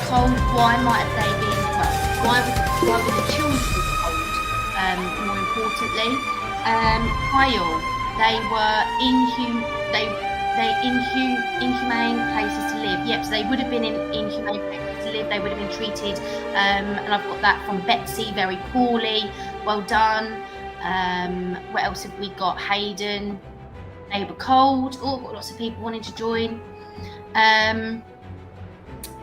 cold, why might have they been, well, why were the children cold, more importantly? Kyle, they were inhumane places to live. Yep, so they would have been in inhumane places to live. They would have been treated, and I've got that from Betsy, very poorly. Well done. What else have we got? Hayden, they were cold. Oh, I've got lots of people wanting to join.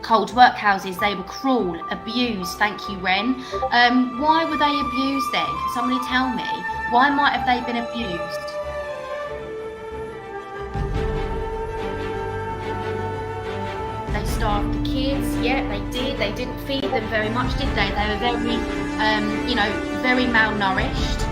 Cold workhouses, they were cruel, abused. Thank you, Ren. Why were they abused then? Can somebody tell me? Why might have they been abused? They starved the kids. Yeah, they did. They didn't feed them very much, did they? They were very, very malnourished.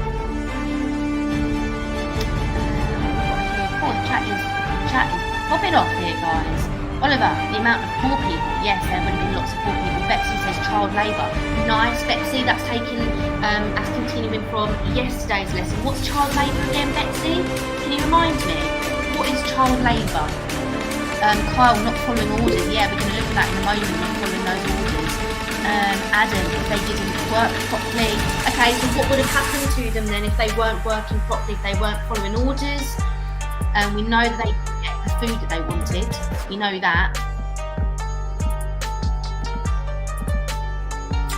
Chat is popping off here, guys. Oliver, the amount of poor people. Yes, there would have been lots of poor people. Betsy says child labour. Nice, Betsy. That's taken as continuing from yesterday's lesson. What's child labour again, Betsy? Can you remind me? What is child labour? Kyle, not following orders. Yeah, we're going to look at that in a moment, not following those orders. Adam, if they didn't work properly. Okay, so what would have happened to them then if they weren't working properly, if they weren't following orders? We know that they didn't get the food that they wanted. We know that.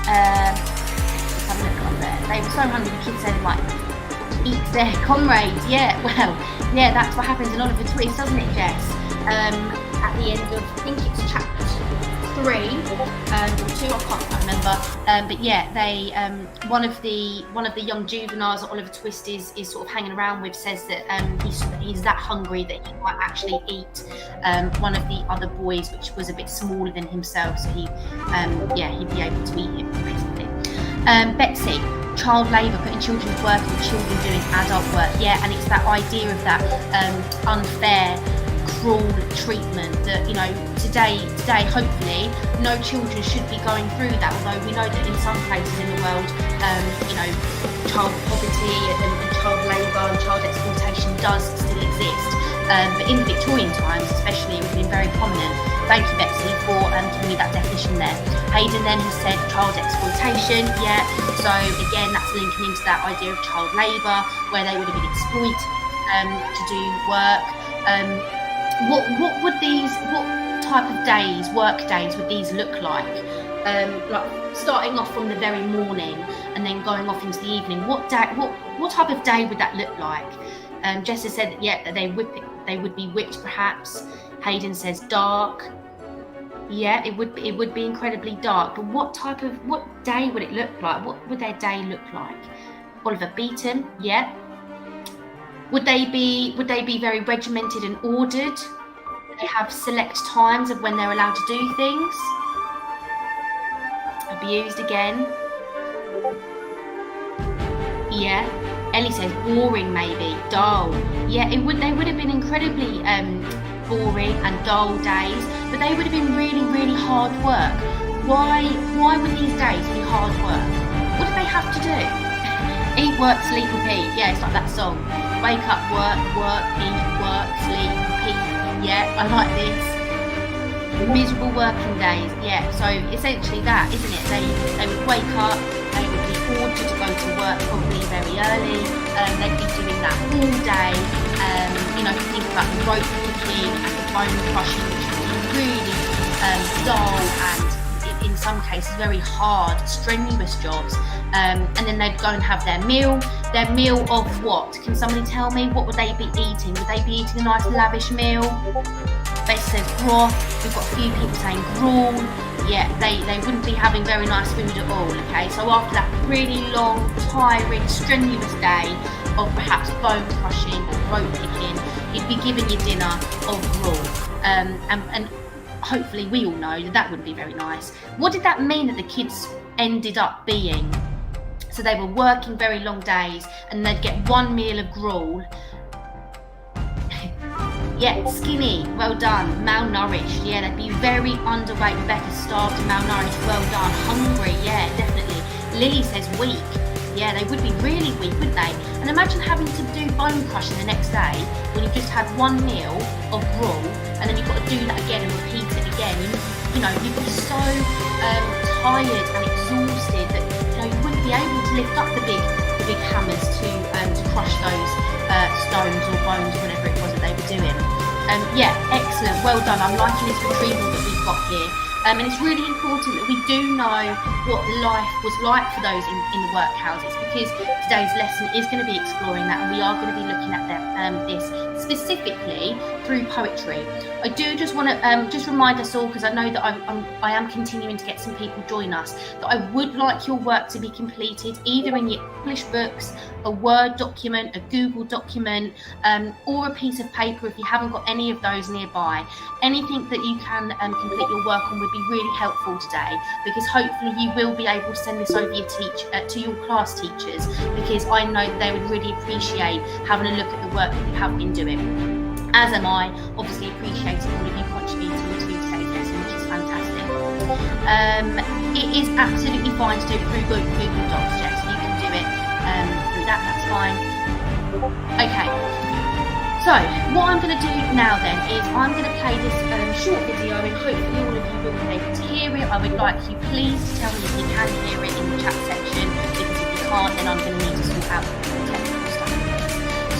Let's have a look up there. They were so hungry, the kids said, like, eat their comrades. Yeah, well, yeah, that's what happens in Oliver Twist, doesn't it, Jess? At the end of, I think it's chapter 3 or 2, I can't remember. But yeah, they one of the young juveniles that Oliver Twist is sort of hanging around with says that he's that hungry that he might actually eat one of the other boys, which was a bit smaller than himself. So he'd be able to eat him basically. Betsy. Child labour, putting children to work and children doing adult work. Yeah, and it's that idea of that unfair, cruel treatment that, you know, today hopefully no children should be going through that, although we know that in some places in the world, child poverty and child labour and child exploitation does still exist. But in Victorian times especially, it would have been very prominent. Thank you, Betsy, for giving me that definition there. Hayden then has said child exploitation. Yeah, so again, that's linking into that idea of child labour, where they would have been exploited to do work. What type of days, work days, would these look like? Like starting off from the very morning and then going off into the evening. What type of day would that look like? Jess has said that they would be whipped perhaps. Hayden says dark. Yeah, it would be incredibly dark. But what day would it look like? What would their day look like? Oliver, beaten. Yeah. Would they be very regimented and ordered? Would they have select times of when they're allowed to do things? Abused again. Yeah. Ellie says boring, maybe dull. Yeah, they would have been incredibly boring and dull days, but they would have been really, really hard work. Why would these days be hard work? What do they have to do? Eat, work, sleep, repeat. Yeah, it's like that song. Wake up, work, eat, work, sleep, repeat. Yeah, I like this. Miserable working days. Yeah, so essentially that, isn't it? They would wake up, they would be ordered to go to work probably very early. They'd be doing that all day. Think about the rope picking and the bone crushing, which would be really dull and in some cases very hard, strenuous jobs. And then they'd go and have their meal. Their meal of what? Can somebody tell me? What would they be eating? Would they be eating a nice lavish meal? Betsy says broth. We've got a few people saying gruel. Yeah, they wouldn't be having very nice food at all, okay? So after that really long, tiring, strenuous day of perhaps bone crushing or rope picking, you'd be given your dinner of gruel. And hopefully we all know that wouldn't be very nice. What did that mean that the kids ended up being? So they were working very long days and they'd get one meal of gruel. Yeah, skinny, well done. Malnourished, yeah, they'd be very underweight. Rebecca, starved and malnourished, well done. Hungry, yeah, definitely. Lily says weak. Yeah, they would be really weak, wouldn't they? And imagine having to do bone crushing the next day when you've just had one meal of gruel and then you've got to do that again and repeat it again. you'd be so tired and exhausted that you wouldn't be able to lift up the big hammers to crush those stones or bones, whatever it was that they were doing. Yeah, excellent, well done. I'm liking this retrieval that we've got here. And it's really important that we do know what life was like for those in the workhouses, because today's lesson is going to be exploring that, and we are going to be looking at this specifically through poetry. I do just want to just remind us all, because I know that I am continuing to get some people join us, that I would like your work to be completed either in your English books, a Word document, a Google document, or a piece of paper if you haven't got any of those nearby. Anything that you can complete your work on would be really helpful today, because hopefully you will be able to send this over to your class teachers, because I know that they would really appreciate having a look at the work that you have been doing. As am I, obviously appreciating all of you contributing to today's lesson, which is fantastic. It is absolutely fine to do it through Google Docs, Jess. You can do it through that's fine. Okay. So, what I'm going to do now then is I'm going to play this short video, and hopefully all of you will be able to hear it. I would like you please to tell me if you can hear it in the chat section, because if you can't, then I'm going to need to sort out the technical stuff.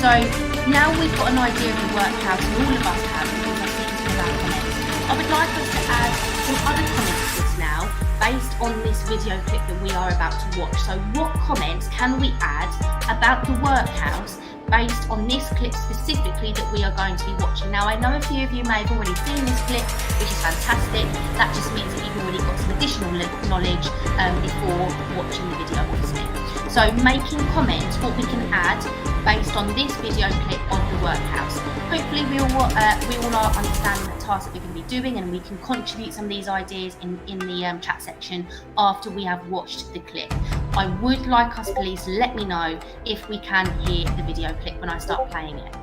So, now we've got an idea of the workhouse, and all of us have, because I've seen some of our comments. I would like us to add some other comments to this now, based on this video clip that we are about to watch. So, what comments can we add about the workhouse based on this clip specifically that we are going to be watching? Now, I know a few of you may have already seen this clip, which is fantastic. That just means that you've already got some additional knowledge before watching the video, obviously. So, making comments, what we can add based on this video clip of the workhouse. Hopefully we all are understanding the task that we're going to be doing, and we can contribute some of these ideas in the chat section after we have watched the clip. I would like us please to let me know if we can hear the video clip when I start playing it.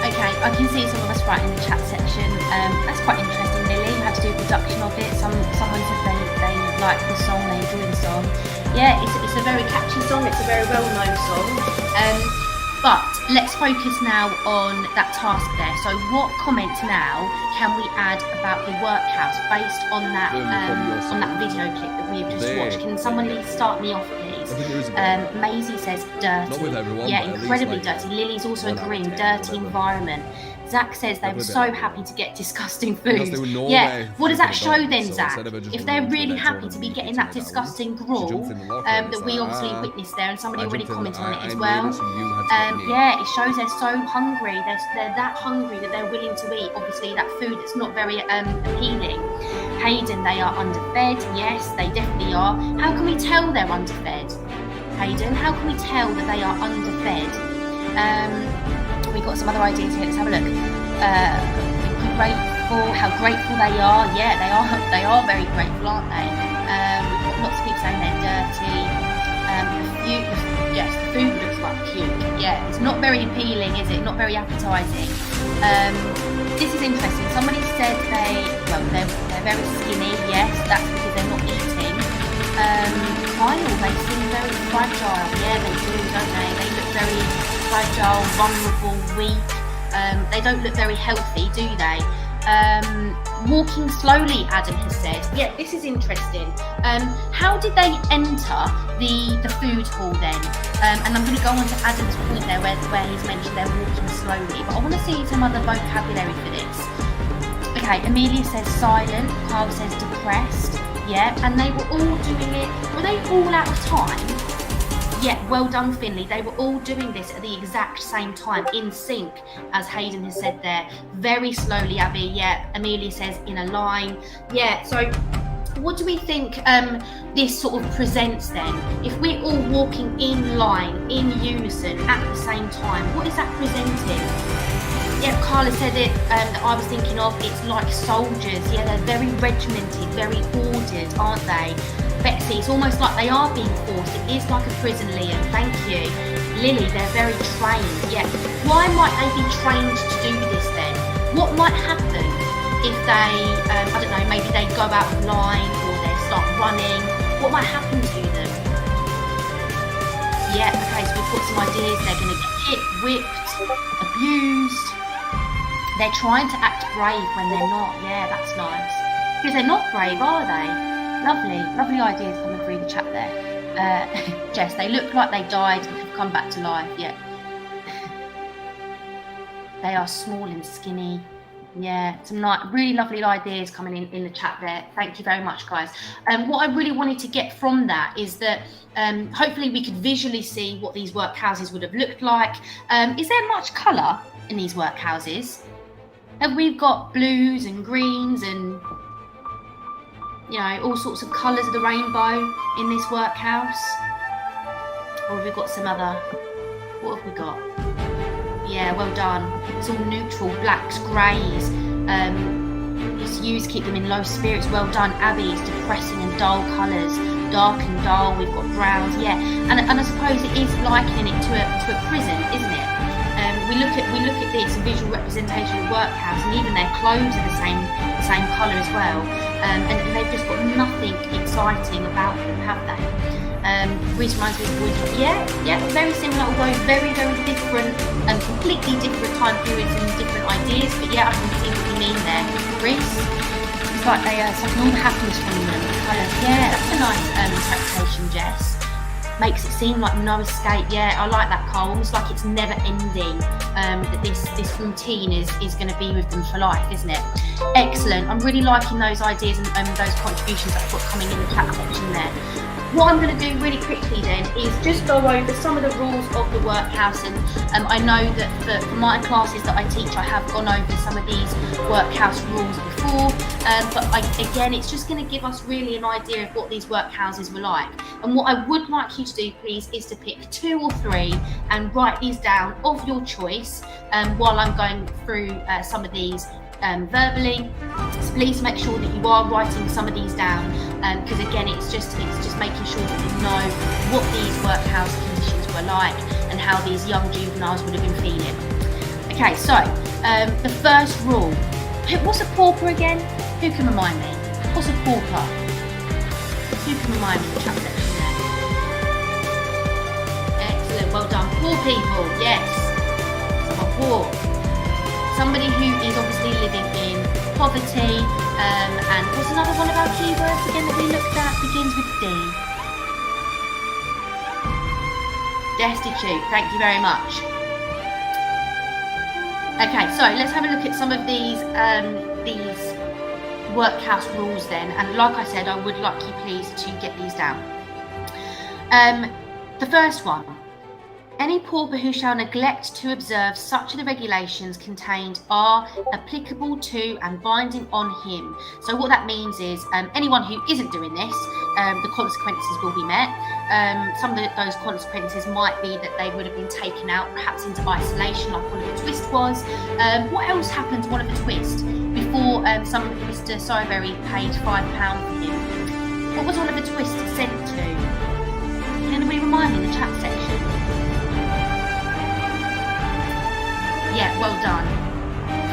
Okay, I can see some of us writing in the chat section. That's quite interesting, Lily. You had to do a production of it. Someone said they like the song, they enjoy the song. Yeah, it's a very catchy song. It's a very well-known song. But let's focus now on that task there. So, what comments now can we add about the workhouse based on that video clip that we've just watched? Can someone start me off, please? Maisie says dirty. Yeah, incredibly dirty. Lily's also agreeing, dirty environment. Zach says they were so happy to get disgusting food. Yeah, what does that show then, Zach? If they're really happy to be getting that disgusting gruel that we obviously witnessed there, and somebody already commented on it as well. Yeah, it shows they're so hungry. They're that hungry that they're willing to eat, obviously, that food that's not very appealing. Hayden, they are underfed. Yes, they definitely are. How can we tell they're underfed? Hayden, how can we tell that they are underfed? We've got some other ideas here. Let's have a look. How grateful they are. Yeah, they are very grateful, aren't they? We've got lots of people saying they're dirty. Yes, the food looks like puke. Yeah, it's not very appealing, is it? Not very appetising. This is interesting. Somebody said they're very skinny. Yes, that's because they're not eating. Kyle, they seem very fragile. Yeah, they do, don't they? They look very fragile, vulnerable, weak. They don't look very healthy, do they? Walking slowly, Adam has said. Yeah, this is interesting. How did they enter the food hall then? And I'm going to go on to Adam's point there where he's mentioned they're walking slowly. But I want to see some other vocabulary for this. Okay, Amelia says silent. Carl says depressed. Yeah, and they were all doing it. Were they all out of time? Yeah, well done, Finley. They were all doing this at the exact same time, in sync, as Hayden has said there. Very slowly, Abby. Yeah, Amelia says in a line. Yeah, so what do we think this sort of presents then? If we're all walking in line, in unison, at the same time, what is that presenting? Yeah, Carla said it that I was thinking of. It's like soldiers. Yeah, they're very regimented, very ordered, aren't they? Betsy, it's almost like they are being forced. It is like a prison, Liam. Thank you. Lily, they're very trained. Yeah. Why might they be trained to do this then? What might happen if they, I don't know, maybe they go out of line or they start running? What might happen to them? Yeah, okay, so we've got some ideas. They're going to get hit, whipped, abused. They're trying to act brave when they're not. Yeah, that's nice. Because they're not brave, are they? Lovely ideas coming through the chat there. Jess, they look like they died and have come back to life. Yeah. They are small and skinny. Yeah, some really lovely ideas coming in the chat there. Thank you very much, guys. What I really wanted to get from that is that hopefully we could visually see what these workhouses would have looked like. Is there much colour in these workhouses? Have we got blues and greens and, you know, all sorts of colours of the rainbow in this workhouse? Or have we got some other, what have we got? Yeah, well done. It's all neutral, blacks, greys. It's used to keep them in low spirits. Well done, Abby. It's depressing and dull colours, dark and dull. We've got browns, yeah. And I suppose it is likening it to a prison, isn't it? We look at this visual representation of workhouse, and even their clothes are the same colour as well. And they've just got nothing exciting about them, have they? Which reminds me of Wood. Yeah, very similar, although very, very different, completely different time periods and different ideas. But yeah, I can see what you mean there. Reese, it's like they something all happens from them. Yeah, that's a nice interpretation, Jess. Makes it seem like no escape. Yeah, I like that, Cole. Almost like it's never ending. That this routine is going to be with them for life, isn't it? Excellent. I'm really liking those ideas and those contributions that I've got coming in the chat section there. What I'm going to do really quickly then is just go over some of the rules of the workhouse, and I know that for my classes that I teach, I have gone over some of these workhouse rules before, but again, it's just going to give us really an idea of what these workhouses were like. And what I would like you to do, please, is to pick 2 or 3 and write these down of your choice while I'm going through some of these verbally. So please make sure that you are writing some of these down, because again, it's just making sure that you know what these workhouse conditions were like and how these young juveniles would have been feeling. Okay, so the first rule. What's a pauper again? Who can remind me? What's a pauper? Who can remind me in the chat section there? Excellent, well done. Poor people, yes. So poor. Somebody who is obviously living in poverty, and what's another one of our keywords again that we looked at? Begins with D. Destitute, thank you very much. Okay, so let's have a look at some of these workhouse rules then, and like I said, I would like you please to get these down. The first one. Any pauper who shall neglect to observe such of the regulations contained are applicable to and binding on him. So what that means is anyone who isn't doing this, the consequences will be met. Some of those consequences might be that they would have been taken out perhaps into isolation like Oliver Twist was. What else happened to Oliver Twist before Mr. Sowerberry paid £5 for him? What was Oliver Twist sent to? Can anybody remind me in the chat section? Yeah, well done.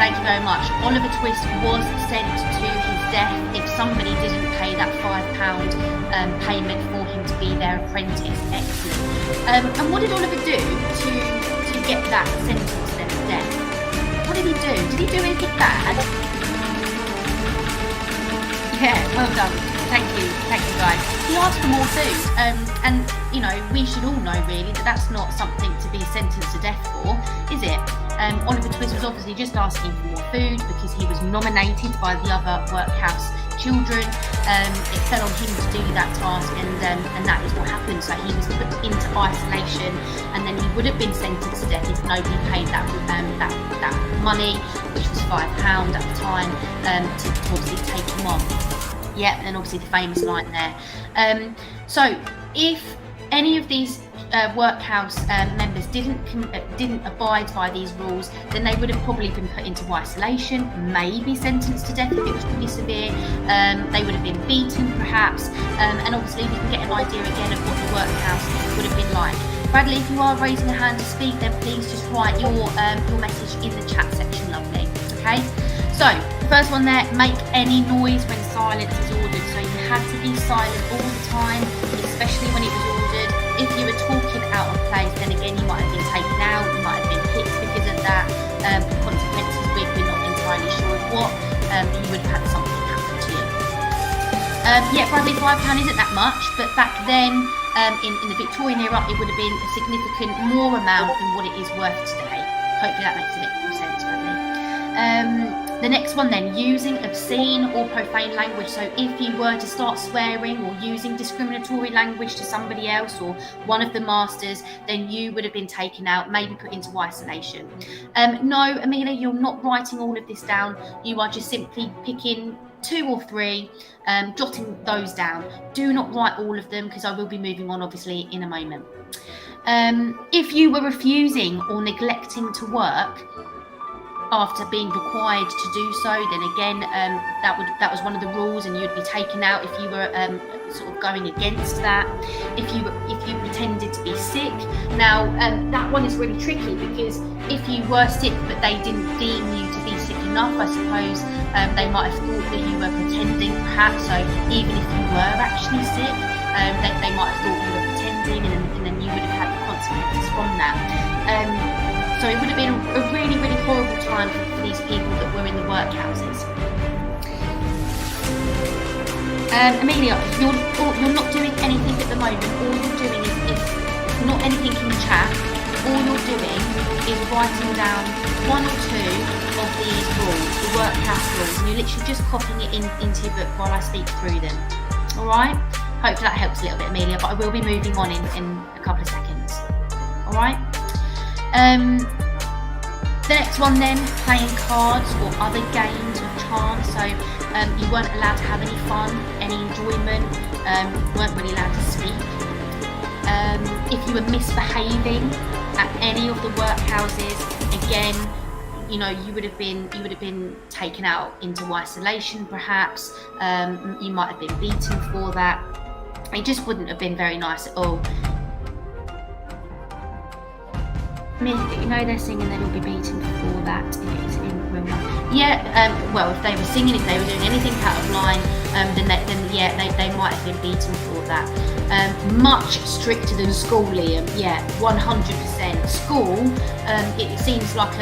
Thank you very much. Oliver Twist was sent to his death if somebody didn't pay that £5 payment for him to be their apprentice. Excellent. And what did Oliver do to get that sentence then to death? What did he do? Did he do anything bad? Yeah, well done. Thank you guys. He asked for more food, and you know, we should all know really that that's not something to be sentenced to death for, is it? Oliver Twist was obviously just asking for more food because he was nominated by the other workhouse children. It fell on him to do that task, and that is what happened. So he was put into isolation, and then he would have been sentenced to death if nobody paid that money, which was £5 at the time, to obviously take him on. Yeah, and obviously the famous line there. So if any of these workhouse members didn't abide by these rules, then they would have probably been put into isolation, maybe sentenced to death if it was pretty severe. They would have been beaten perhaps, and obviously we can get an idea again of what the workhouse would have been like. Bradley, if you are raising a hand to speak, then please just write your message in the chat section, lovely. Okay, so the first one there, make any noise when silence is ordered. So you had to be silent all the time, especially when it was ordered. If you were talking out of place, then again you might have been taken out, you might have been hit because of that. The consequences we're not entirely sure of what, you would have had something happen to you. Yeah, Bradley, £5 isn't that much, but back then in the Victorian era it would have been a significant more amount than what it is worth today. Hopefully that makes a bit more sense, Bradley. The next one then, using obscene or profane language. So if you were to start swearing or using discriminatory language to somebody else or one of the masters, then you would have been taken out, maybe put into isolation. No, Amelia, you're not writing all of this down. You are just simply picking 2 or 3, jotting those down. Do not write all of them because I will be moving on obviously in a moment. If you were refusing or neglecting to work after being required to do so, then again that was one of the rules, and you'd be taken out if you were sort of going against that. If you pretended to be sick, now that one is really tricky because if you were sick but they didn't deem you to be sick enough, I suppose they might have thought that you were pretending perhaps. So even if you were actually sick, they might have thought you were pretending, and then you would have had the consequences from that. So it would have been a really, really horrible time for these people that were in the workhouses. Amelia, you're not doing anything at the moment. All you're doing is not anything in the chat. All you're doing is writing down 1 or 2 of these rules, the workhouse rules, and you're literally just copying it into your book while I speak through them. All right? Hopefully that helps a little bit, Amelia, but I will be moving on in a couple of seconds. All right? The next one then, playing cards or other games of chance. So you weren't allowed to have any fun, any enjoyment, weren't really allowed to speak. If you were misbehaving at any of the workhouses, again, you know, you would have been taken out into isolation, perhaps. You might have been beaten for that. It just wouldn't have been very nice at all. I mean, you know, they're singing they'll be beaten for that if it's in real life. Yeah, well, if they were singing, if they were doing anything out of line, then they might have been beaten for that. Much stricter than school, Liam. Yeah, 100%. School, it seems like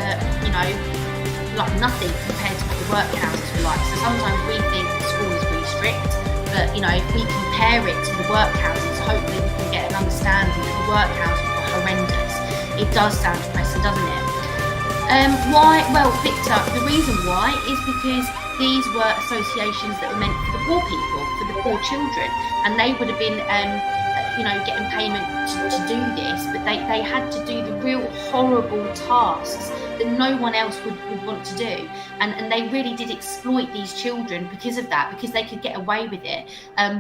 like nothing compared to what the workhouses were like. So sometimes we think school is really strict, but you know, if we compare it to the workhouses, hopefully we can get an understanding that the workhouses were horrendous. It does sound depressing, doesn't it? Why? Well, Victor, the reason why is because these were associations that were meant for the poor people, for the poor children, and they would have been, getting payment to do this, but they had to do the real horrible tasks that no one else would want to do, and they really did exploit these children because of that, because they could get away with it.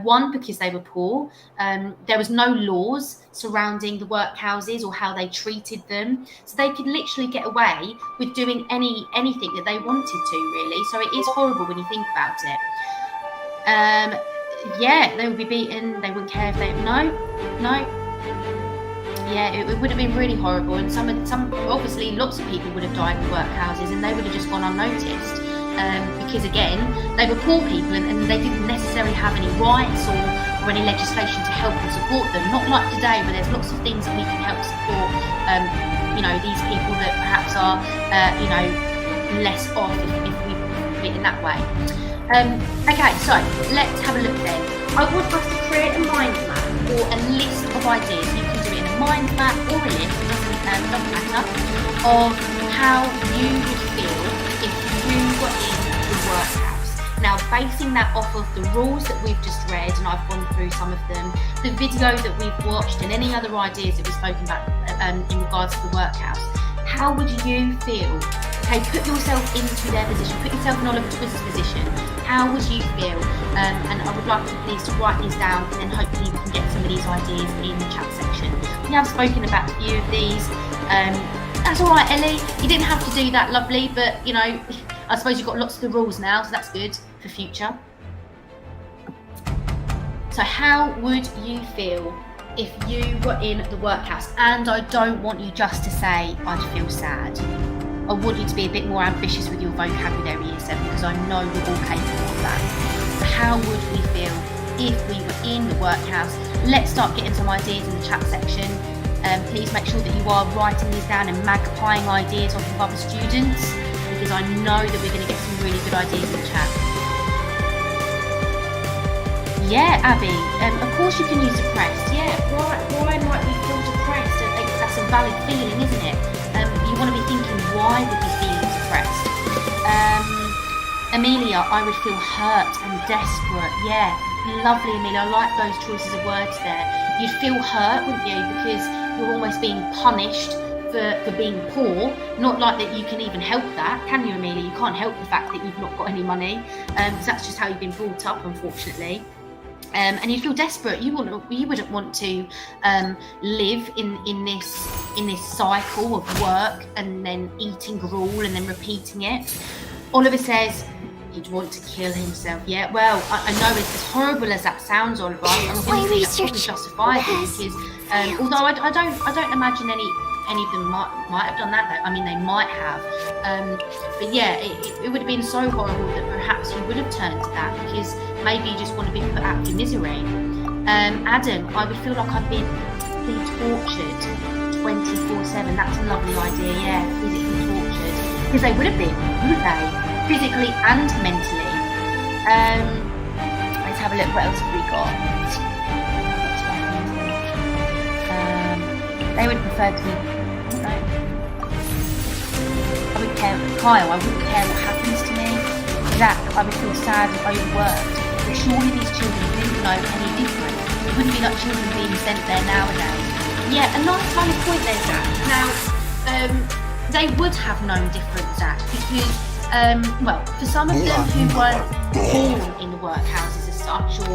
One, because they were poor. There was no laws surrounding the workhouses or how they treated them, so they could literally get away with doing anything that they wanted to, really. So it is horrible when you think about it. They would be beaten. They wouldn't care if they no. Yeah, it would have been really horrible, and some obviously lots of people would have died in the workhouses, and they would have just gone unnoticed, because again, they were poor people, and they didn't necessarily have any rights or any legislation to help and support them. Not like today, where there's lots of things that we can help support. These people that perhaps are less off if we put it in that way. Okay, so let's have a look then. I would like to create a mind map or a list of ideas. You can do it in a mind map or a list, doesn't matter, of how you would feel if you were in the workhouse. Now, basing that off of the rules that we've just read, and I've gone through some of them, the video that we've watched, and any other ideas that we've spoken about in regards to the workhouse, how would you feel? Okay, put yourself into their position, put yourself in Oliver Twis's position. How would you feel? And I would like you please to write these down, and then hopefully we can get some of these ideas in the chat section. We have spoken about a few of these. That's all right, Ellie. You didn't have to do that, lovely, but you know, I suppose you've got lots of the rules now, so that's good for future. So how would you feel if you were in the workhouse? And I don't want you just to say, I'd feel sad. I want you to be a bit more ambitious with your vocabulary, Year 7, because I know we're all capable of that. So how would we feel if we were in the workhouse? Let's start getting some ideas in the chat section. Please make sure that you are writing these down and magpieing ideas off of other students, because I know that we're going to get some really good ideas in the chat. Yeah, Abby, of course you can use depressed. Yeah, why might we feel depressed? That's a valid feeling, isn't it? You want to be thinking, why would we feel depressed? Amelia, I would feel hurt and desperate. Yeah, lovely, Amelia. I like those choices of words there. You'd feel hurt, wouldn't you? Because you're almost being punished for being poor. Not like that you can even help that, can you, Amelia? You can't help the fact that you've not got any money. Because that's just how you've been brought up, unfortunately. And you feel desperate. You wouldn't want to live in this cycle of work and then eating gruel and then repeating it. Oliver says he'd want to kill himself. Yeah, well, I know it's as horrible as that sounds, Oliver. I'm going to say that's probably justifiable, because although I don't imagine any of them might have done that, though. I mean, they might have. But yeah, it would have been so horrible that perhaps you would have turned to that, because maybe you just want to be put out of your misery. Adam, I would feel like I've been tortured 24/7. That's a lovely idea, yeah, physically tortured. Because they would have been, wouldn't they? Physically and mentally. Let's have a look, what else have we got? They would prefer to be, I wouldn't care, Kyle, I wouldn't care what happens to me. Zach, I would feel sad and overworked. But surely these children didn't know any different. It wouldn't be like children being sent there nowadays. Yeah, a nice valid point there, Zach. Now, they would have known different, Zach, because, for some of them who weren't born in the workhouses as such, or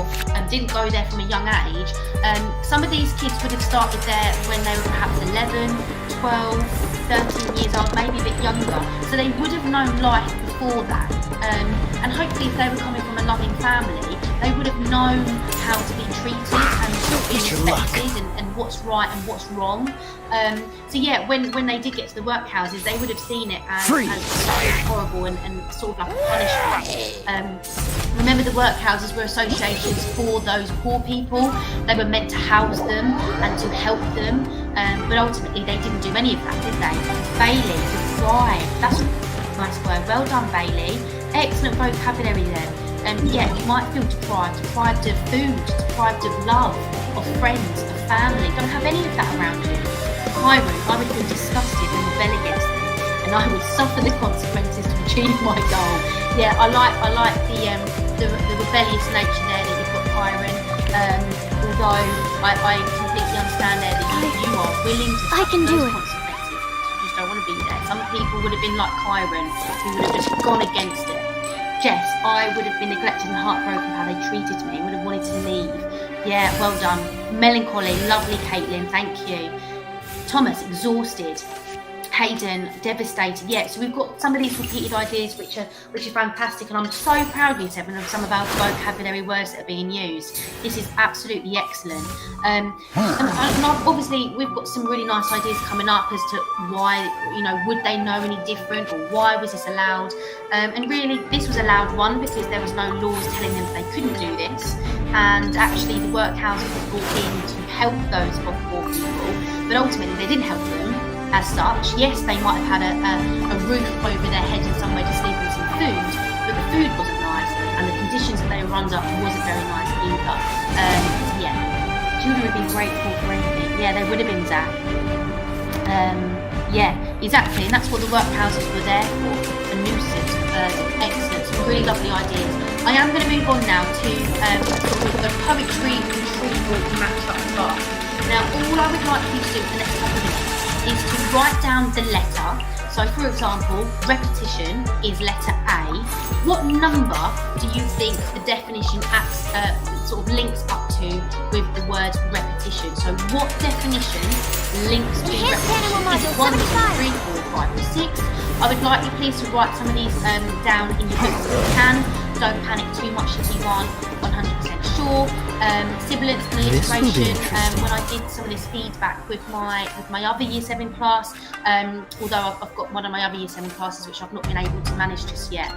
didn't go there from a young age, some of these kids would have started there when they were perhaps 11, 12, 13 years old, maybe a bit younger. So they would have known life before that. And hopefully if they were coming from a loving family, they would have known how to be treated and be respected and what's right and what's wrong. So yeah, when they did get to the workhouses, they would have seen it as so horrible and sort of like a punishment. Remember, the workhouses were associations for those poor people. They were meant to house them and to help them, but ultimately they didn't do any of that, did they? Bailey, deprived. That's a nice word. Well done, Bailey. Excellent vocabulary then. Yeah, you might feel deprived of food, deprived of love, of friends, of family. Don't have any of that around you. Kyron, I would feel disgusted and rebel against them, and I would suffer the consequences to achieve my goal. Yeah, I like the rebellious nature there that you've got, Kyron. Although I completely understand there that you are willing to suffer those consequences. You just don't want to be there. Some people would have been like Kyron, who would have just gone against it. Jess, I would have been neglected and heartbroken how they treated me. Would have wanted to leave. Yeah, well done. Melancholy, lovely, Caitlin. Thank you. Thomas, exhausted. Hayden, devastated. Yeah, so we've got some of these repeated ideas which are fantastic, and I'm so proud of you, Seven, of some of our vocabulary words that are being used. This is absolutely excellent. And obviously we've got some really nice ideas coming up as to why, would they know any different, or why was this allowed? And really, this was allowed, one, because there was no laws telling them they couldn't do this, and actually the workhouses was brought in to help those poor people, but ultimately they didn't help them. As such, yes, they might have had a roof over their heads and somewhere to sleep and some food, but the food wasn't nice, and the conditions that they were under wasn't very nice either. Yeah, children would be grateful for anything. Yeah, they would have been, Zach. Yeah, exactly, and that's what the workhouses were there for, a nuisance, for burden. Excellent, some really lovely ideas. I am going to move on now to sort of a poetry retrieval match-up task. Now, all I would like you to do for the next couple of minutes is to write down the letter. So for example, repetition is letter A. What number do you think the definition sort of links up to with the word repetition? So what definition links to repetition? Is it 1, 2, 3, 4, 5, or 6? I would like you please to write some of these down in your books if you can. Don't panic too much if you aren't 100% sure. Sibilance and alliteration. When I did some of this feedback with my other Year 7 class, although I've got one of my other Year 7 classes which I've not been able to manage just yet.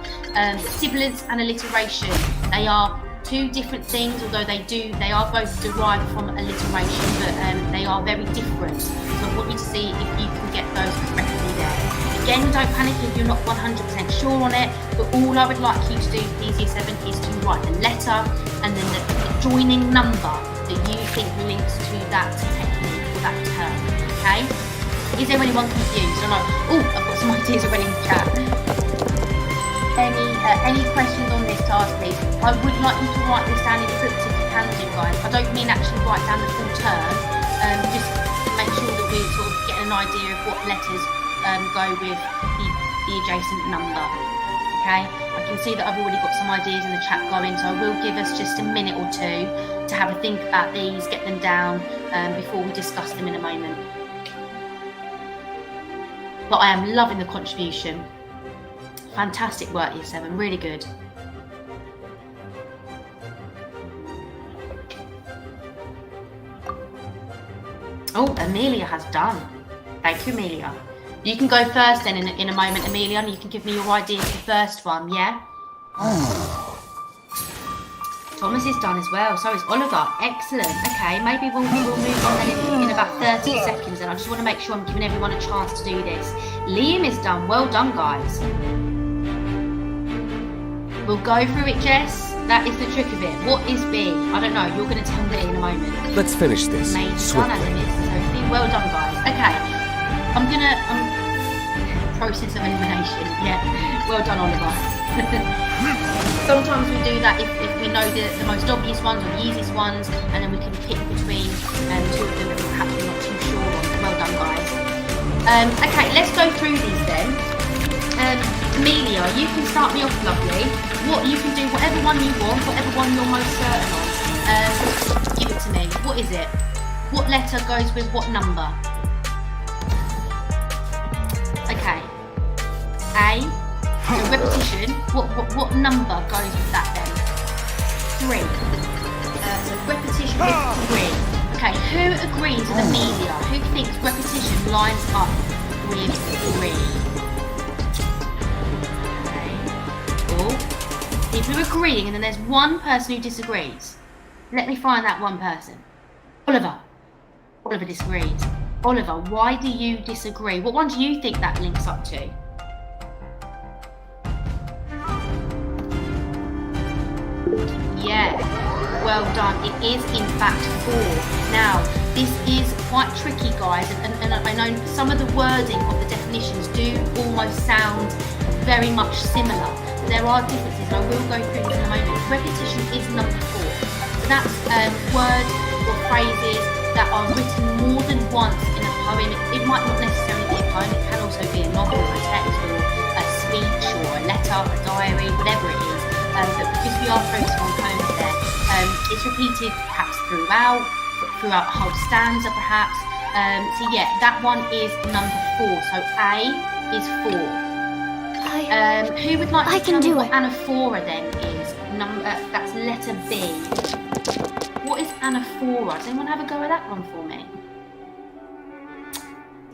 Sibilance and alliteration, they are two different things, although they are both derived from alliteration, but they are very different. So I want you to see if you can get those correctly there. Again, don't panic if you're not 100% sure on it, but all I would like you to do, please, Year 7, is to write the letter and then the joining number that you think links to that technique or that term, okay? Is there anyone confused? Oh, I've got some ideas already in the chat. Any questions on this task, please? I would like you to write this down in your books if you can do, guys. I don't mean actually write down the full term, just make sure that we're sort of getting an idea of what letters go with the adjacent number. Okay, I can see that I've already got some ideas in the chat going, so I will give us just a minute or two to have a think about these, get them down before we discuss them in a moment. But I am loving the contribution. Fantastic work, Year 7, really good. Oh, Amelia has done. Thank you, Amelia. You can go first then in a moment, Amelia, and you can give me your idea for the first one, yeah? Thomas is done as well, so is Oliver. Excellent. Okay, maybe we'll move on then in about 30 seconds, and I just want to make sure I'm giving everyone a chance to do this. Liam is done. Well done, guys. We'll go through it, Jess. That is the trick of it. What is B? I don't know. You're going to tell me in a moment. Let's finish this. Done, Adam is. So, well done, guys. Okay. Process of elimination. Yeah. Well done, Oliver. Sometimes we do that if we know the most obvious ones or the easiest ones, and then we can pick between two of them that we're perhaps not too sure on. Well done, guys. Okay, let's go through these then. Amelia, you can start me off, lovely. You can do whatever one you want, whatever one you're most certain of. Give it to me. What is it? What letter goes with what number? A. So repetition, what number goes with that then? 3. So repetition is 3. Okay, who agrees with Amelia? Who thinks repetition lines up with 3? Okay, cool. People are agreeing, and then there's one person who disagrees. Let me find that one person. Oliver. Oliver disagrees. Oliver, why do you disagree? What one do you think that links up to? Yeah, well done. It is in fact 4. Now, this is quite tricky, guys, and I know some of the wording of the definitions do almost sound very much similar. There are differences, and I will go through them in a moment. Repetition is number 4. So that's words or phrases that are written more than once in a poem. It might not necessarily be a poem, it can also be a novel or a text or a speech or a letter, a diary, whatever it is. But because we are focusing on poems there, it's repeated perhaps throughout a whole stanza perhaps. So yeah, that one is number 4. So A is 4. Who would like to tell me what anaphora then is? That's letter B. What is anaphora? Does anyone have a go at that one for me?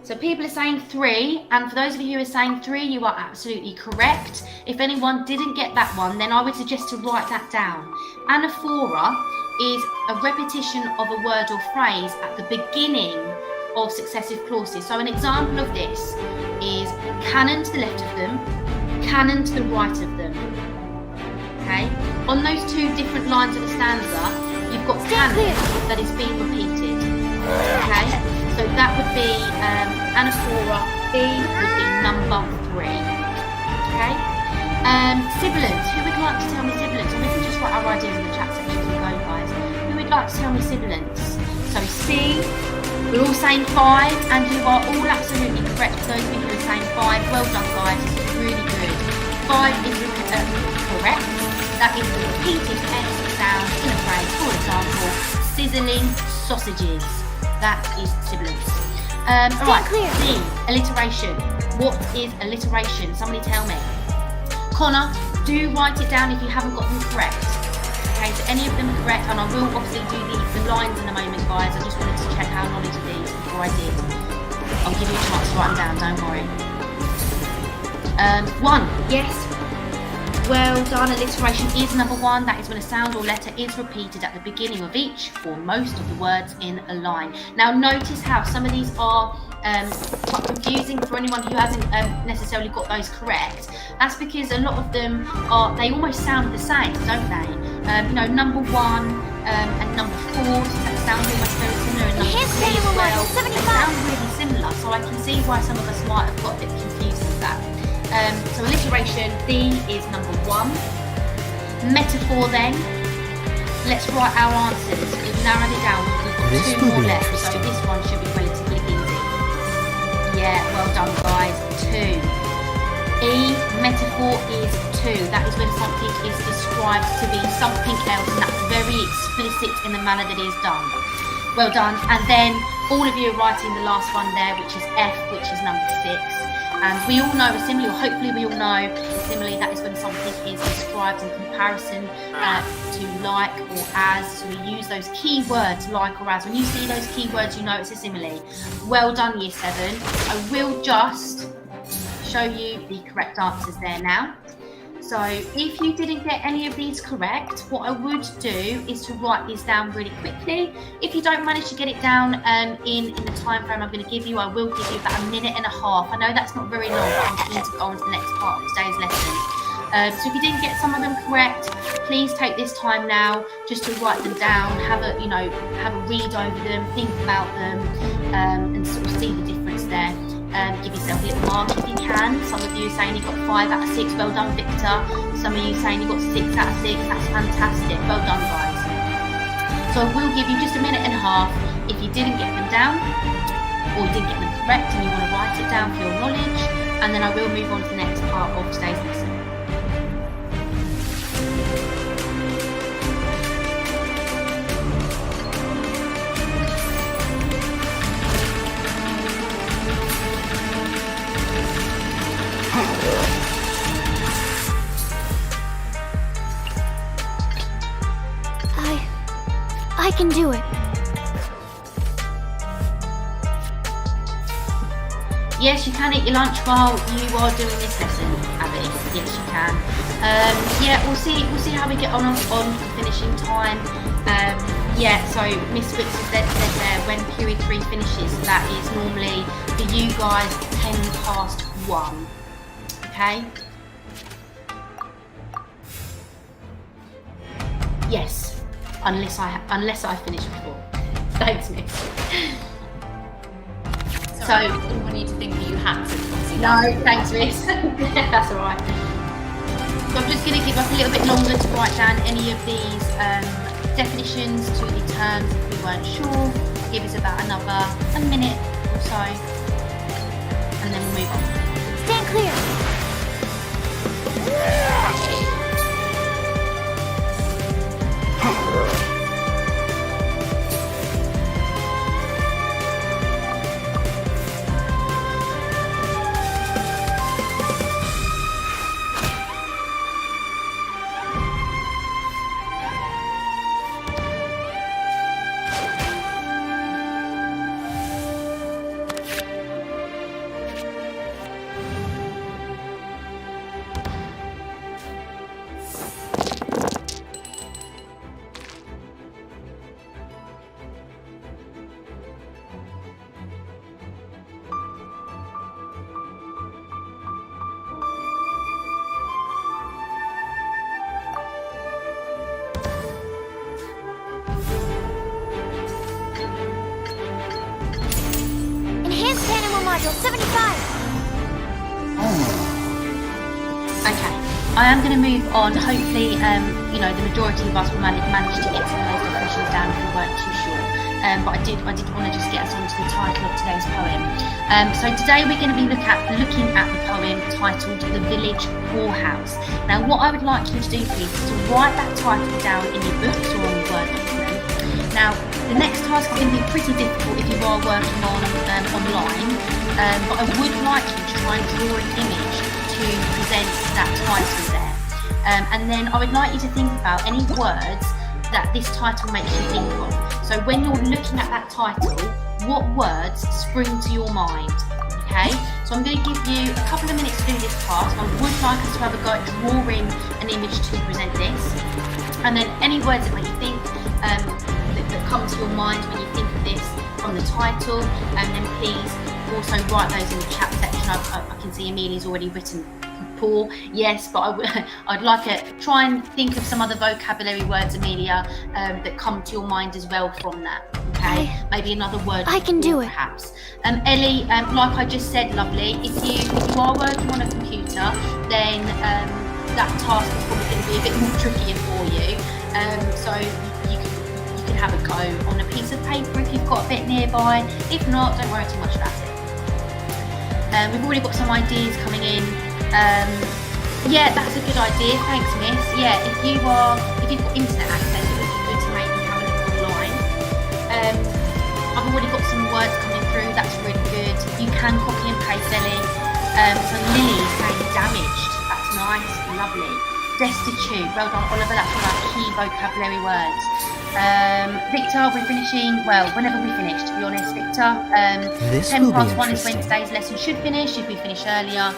So people are saying 3, and for those of you who are saying 3, you are absolutely correct. If anyone didn't get that one, then I would suggest to write that down. Anaphora is a repetition of a word or phrase at the beginning of successive clauses. So an example of this is canon to the left of them, canon to the right of them. Okay? On those 2 different lines of the stanza, you've got canon that is being repeated. Okay? So that would be anaphora. B would be number 3. Okay? Sibilants. Who would like to tell me sibilants? And we can just write our ideas in the chat section as we go, guys. Who would like to tell me sibilants? So C, we're all saying 5, and you are all absolutely correct. For those of you who are saying 5, well done, guys. This is really good. 5 is correct. That is the repeated S sound in a phrase. For example, sizzling sausages. That is sibilants. Alright, D, alliteration. What is alliteration? Somebody tell me. Connor, do write it down if you haven't got them correct. Okay, so any of them are correct, and I will obviously do the lines in a moment, guys. I just wanted to check how knowledge of these before I did. I'll give you a chance to write them down, don't worry. 1, yes. Well done. Alliteration is number 1. That is when a sound or letter is repeated at the beginning of each or most of the words in a line. Now notice how some of these are quite confusing for anyone who hasn't necessarily got those correct. That's because a lot of them they almost sound the same, don't they? Number 1 and number 4 sound almost very similar, and number 3 as well. They sound really similar, so I can see why some of us might have got a bit confused with that. So alliteration, B is number 1. Metaphor then. Let's write our answers. We've narrowed it down. We've got 2 more left, so this one should be relatively easy. Yeah, well done, guys. 2. E, metaphor is 2. That is when something is described to be something else, and that's very explicit in the manner that it is done. Well done. And then all of you are writing the last one there, which is F, which is number 6. And we all know a simile, or hopefully we all know a simile, that is when something is described in comparison to like or as. So we use those key words, like or as. When you see those key words, you know it's a simile. Well done, Year 7. I will just show you the correct answers there now. So if you didn't get any of these correct, what I would do is to write these down really quickly. If you don't manage to get it down in the time frame I'm going to give you, I will give you about 1.5 minutes. I know that's not very long, but I'm keen to go on to the next part of today's lesson. So if you didn't get some of them correct, please take this time now just to write them down, have a read over them, think about them, and sort of see the difference there. Give yourself a little mark if you can. Some of you are saying you got 5 out of 6. Well done, Victor. Some of you are saying you got 6 out of 6. That's fantastic. Well done, guys. So I will give you just 1.5 minutes if you didn't get them down or you didn't get them correct and you want to write it down for your knowledge, and then I will move on to the next part of today's lesson. Huh. can do it. Yes, you can eat your lunch while you are doing this lesson, Abby. Yes, you can. Yeah, we'll see how we get on finishing time. Yeah, so Miss Wicks said there when period 3 finishes, that is normally for you guys 1:10. Okay. Yes, unless I finish before. Thanks, Miss. So I didn't want you to think that you had to. No, thanks, Miss. That's all right. So I'm just going to give us a little bit longer to write down any of these definitions to the terms if we weren't sure. Give us about a minute or so, and then we'll move on. Stand clear. Enhanced Animal Module 75. Okay, I am going to move on. Hopefully, you know, the majority of us will manage to get some of those definitions down if we weren't too sure. But I did want to just get us onto the title of today's poem. So today we're going to be looking at the poem titled "The Village Poorhouse." Now, what I would like you to do, please, is to write that title down in your books or on your Word document. Now, the next task is going to be pretty difficult if you are working on online, but I would like you to try and draw an image to present that title there. And then I would like you to think about any words that this title makes you think of. So when you're looking at that title, what words spring to your mind? Okay, so I'm going to give you a couple of minutes to do this task. I would like us to have a go at drawing an image to present this, and then any words that make you think that come to your mind when you think of this from the title, and then please also write those in the chat section. I can see Amelia's already written poor, yes, but I'd like to try and think of some other vocabulary words, Amelia, that come to your mind as well from that. Okay, maybe another word. I can do it. Perhaps. Ellie, like I just said, lovely. If you are working on a computer, then that task is probably going to be a bit more trickier for you. So you can have a go on a piece of paper if you've got a bit nearby. If not, don't worry too much about it. We've already got some ideas coming in. Yeah, that's a good idea. Thanks, Miss. Yeah, if you've got internet access, it would be good to maybe have a look online. I've already got some words coming through. That's really good. You can copy and paste, Ellie. So Lily saying damaged. That's nice. Lovely. Destitute. Well done, Oliver. That's one of our key vocabulary words. Victor, we're finishing, well, whenever we finish, to be honest, Victor. 1:10 is when today's lesson should finish. If we finish earlier,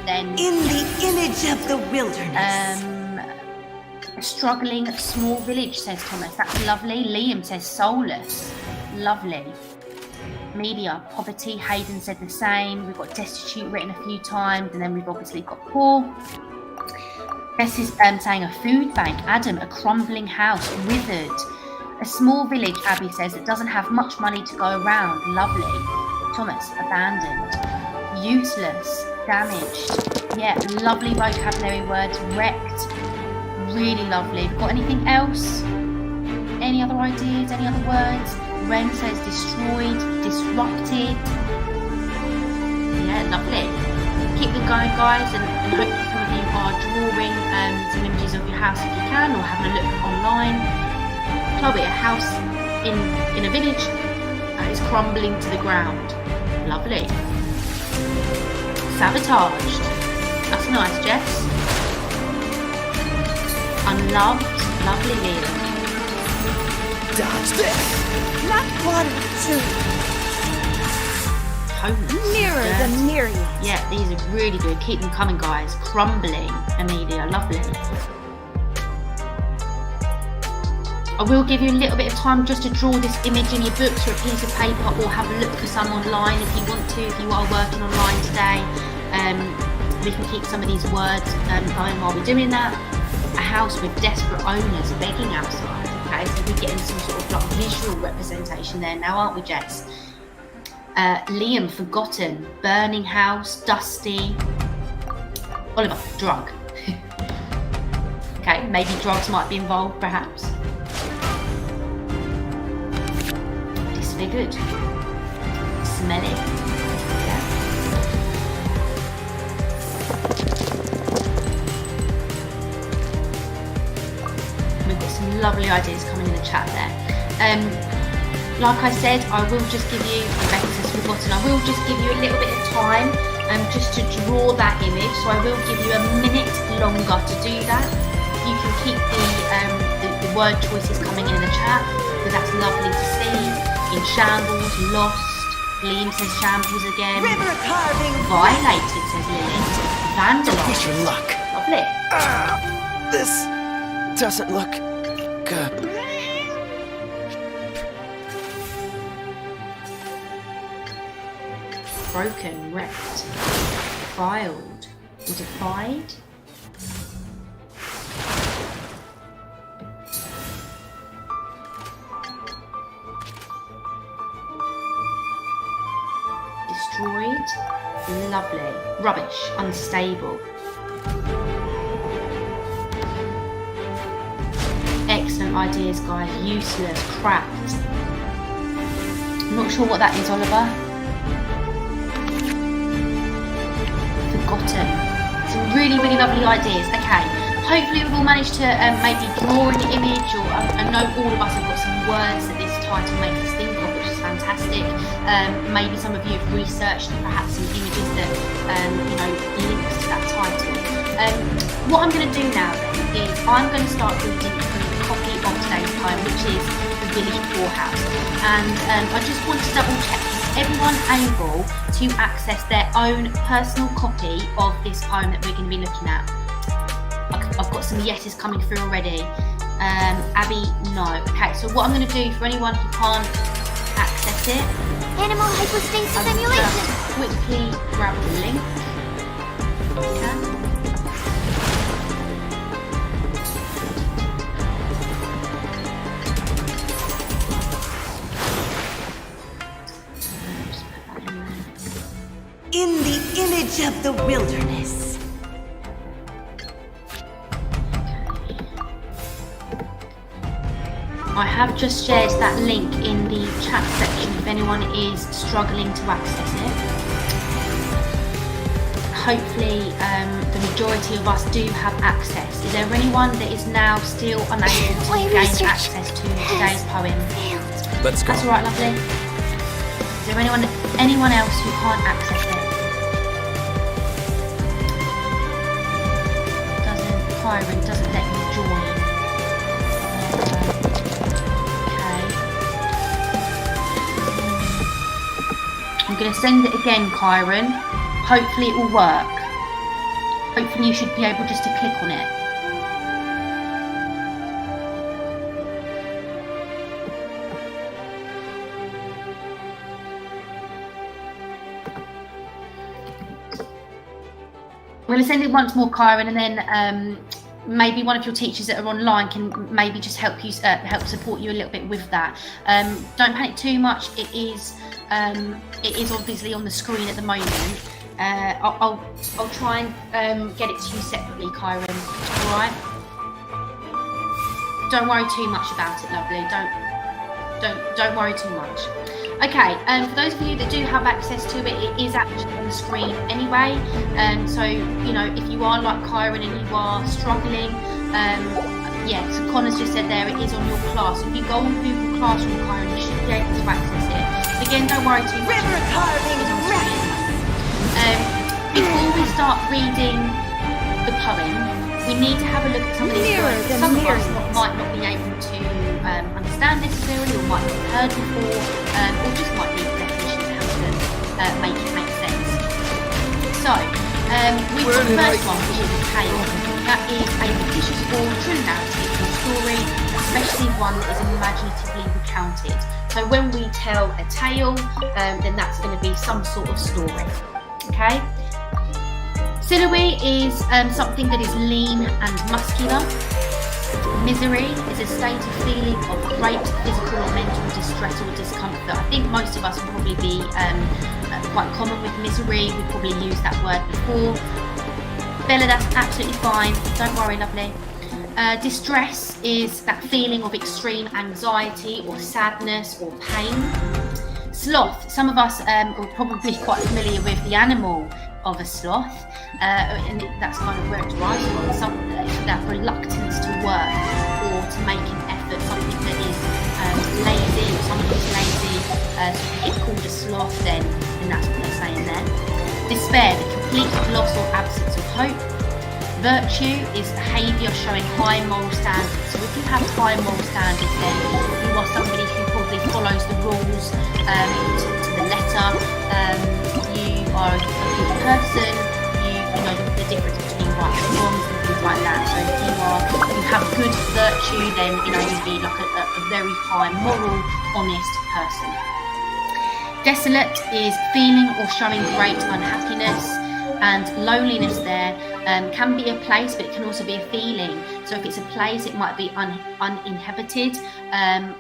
then... In the image of the wilderness. A struggling small village, says Thomas. That's lovely. Liam says soulless. Lovely. Media, poverty. Hayden said the same. We've got destitute written a few times, and then we've obviously got poor. Bess is saying a food bank. Adam, a crumbling house, withered. A small village, Abby says, that doesn't have much money to go around. Lovely. Thomas, abandoned. Useless, damaged. Yeah, lovely vocabulary words. Wrecked. Really lovely. Got anything else? Any other ideas? Any other words? Ren says destroyed, disrupted. Yeah, lovely. Keep them going, guys, and hopefully some of you are drawing some images of your house if you can, or having a look online. Chloe, a house in a village that is crumbling to the ground. Lovely. Sabotaged. That's nice, Jess. Unloved. Lovely, Liam. Dodge this! Not water, too. Holy Mirror dirt. the myriad. Yeah, these are really good. Keep them coming, guys. Crumbling, Amelia. Lovely. I will give you a little bit of time just to draw this image in your books or a piece of paper, or have a look for some online if you want to, if you are working online today. We can keep some of these words going while we're doing that. A house with desperate owners begging outside. Okay, so we're getting some sort of like visual representation there now, aren't we, Jess? Liam, forgotten. Burning house, dusty. Oliver, drug. Okay, maybe drugs might be involved, perhaps. Disfigured. Smelly. Yeah. We've got some lovely ideas coming in the chat there. Like I said, I will just give you, Rebecca's forgotten, I will just give you a little bit of time just to draw that image. So I will give you a minute longer to do that. You can keep the word choices coming in the chat, because that's lovely to see. In shambles, lost, Liam says shambles again. River carving. Violated, says Lily. Vandalized. Wish your luck. Lovely. This doesn't look good. Broken, wrecked, filed, or defied. Destroyed, lovely. Rubbish, unstable. Excellent ideas, guys. Useless, cracked. I'm not sure what that is, Oliver. Forgotten. Some really, really lovely ideas. Okay, hopefully we've all managed to maybe draw an image, or I know all of us have got some words that this title makes us think of, which is fantastic. Maybe some of you have researched perhaps some images that links to that title. What I'm going to do now then is I'm going to start reading a copy of today's poem, which is The Village Poorhouse, and I just want to double check, is everyone able to access their own personal copy of this poem that we're going to be looking at? I've got some yeses coming through already. Abby, no. Okay, so what I'm going to do for anyone who can't access it, Animal hypostasis I'm simulation. just quickly grab the link. Okay. In the image of the wilderness. I have just shared that link in the chat section if anyone is struggling to access it. Hopefully the majority of us do have access. Is there anyone that is now still unable to My gain research access to today's poem? Failed. Let's go. That's all right, lovely. Is there anyone else who can't access it? Kyron doesn't let you join. Okay. I'm going to send it again, Kyron. Hopefully it will work. Hopefully you should be able just to click on it. I'm going to send it once more, Kyron, and then maybe one of your teachers that are online can maybe just help you help support you a little bit with that. Don't panic too much. It is obviously on the screen at the moment. I'll try and get it to you separately, Kyron. All right. Don't worry too much about it, lovely. Don't worry too much. Okay, for those of you that do have access to it, it is actually on the screen anyway. So, you know, if you are like Kyron and you are struggling, yeah, so Connor's just said there, it is on your class. If you go on Google Classroom, Kyron, you should be able to access it. But again, don't worry too much. River carving wreck. Before we start reading the poem, we need to have a look at some of these words. Some of us might not be able to understand necessarily, or might have heard before, or just might need definitions how to make it make sense. So, we've got the first one, which is a tale. That is a fictitious or true narrative or story, especially one that is imaginatively recounted. So when we tell a tale, then that's going to be some sort of story. Okay? Sinewy is something that is lean and muscular. Misery is a state of feeling of great physical or mental distress or discomfort. I think most of us will probably be quite common with misery. We've probably used that word before. Bella, that's absolutely fine. Don't worry, lovely. Distress is that feeling of extreme anxiety or sadness or pain. Sloth, some of us are probably quite familiar with the animal of a sloth, and that's kind of where it derives from, that reluctance to work or to make an effort, something that is lazy, or someone who's lazy, so it's called a sloth, then that's what they're saying there. Despair, the complete loss or absence of hope. Virtue is behaviour showing high moral standards. So if you have high moral standards, then you are somebody who probably follows the rules to the letter. You are a good person. You know the difference between right and wrong and things like that. So if you have good virtue, then you'd be like a very high moral, honest person. Desolate is feeling or showing great unhappiness, and loneliness there can be a place, but it can also be a feeling. So if it's a place, it might be uninhabited,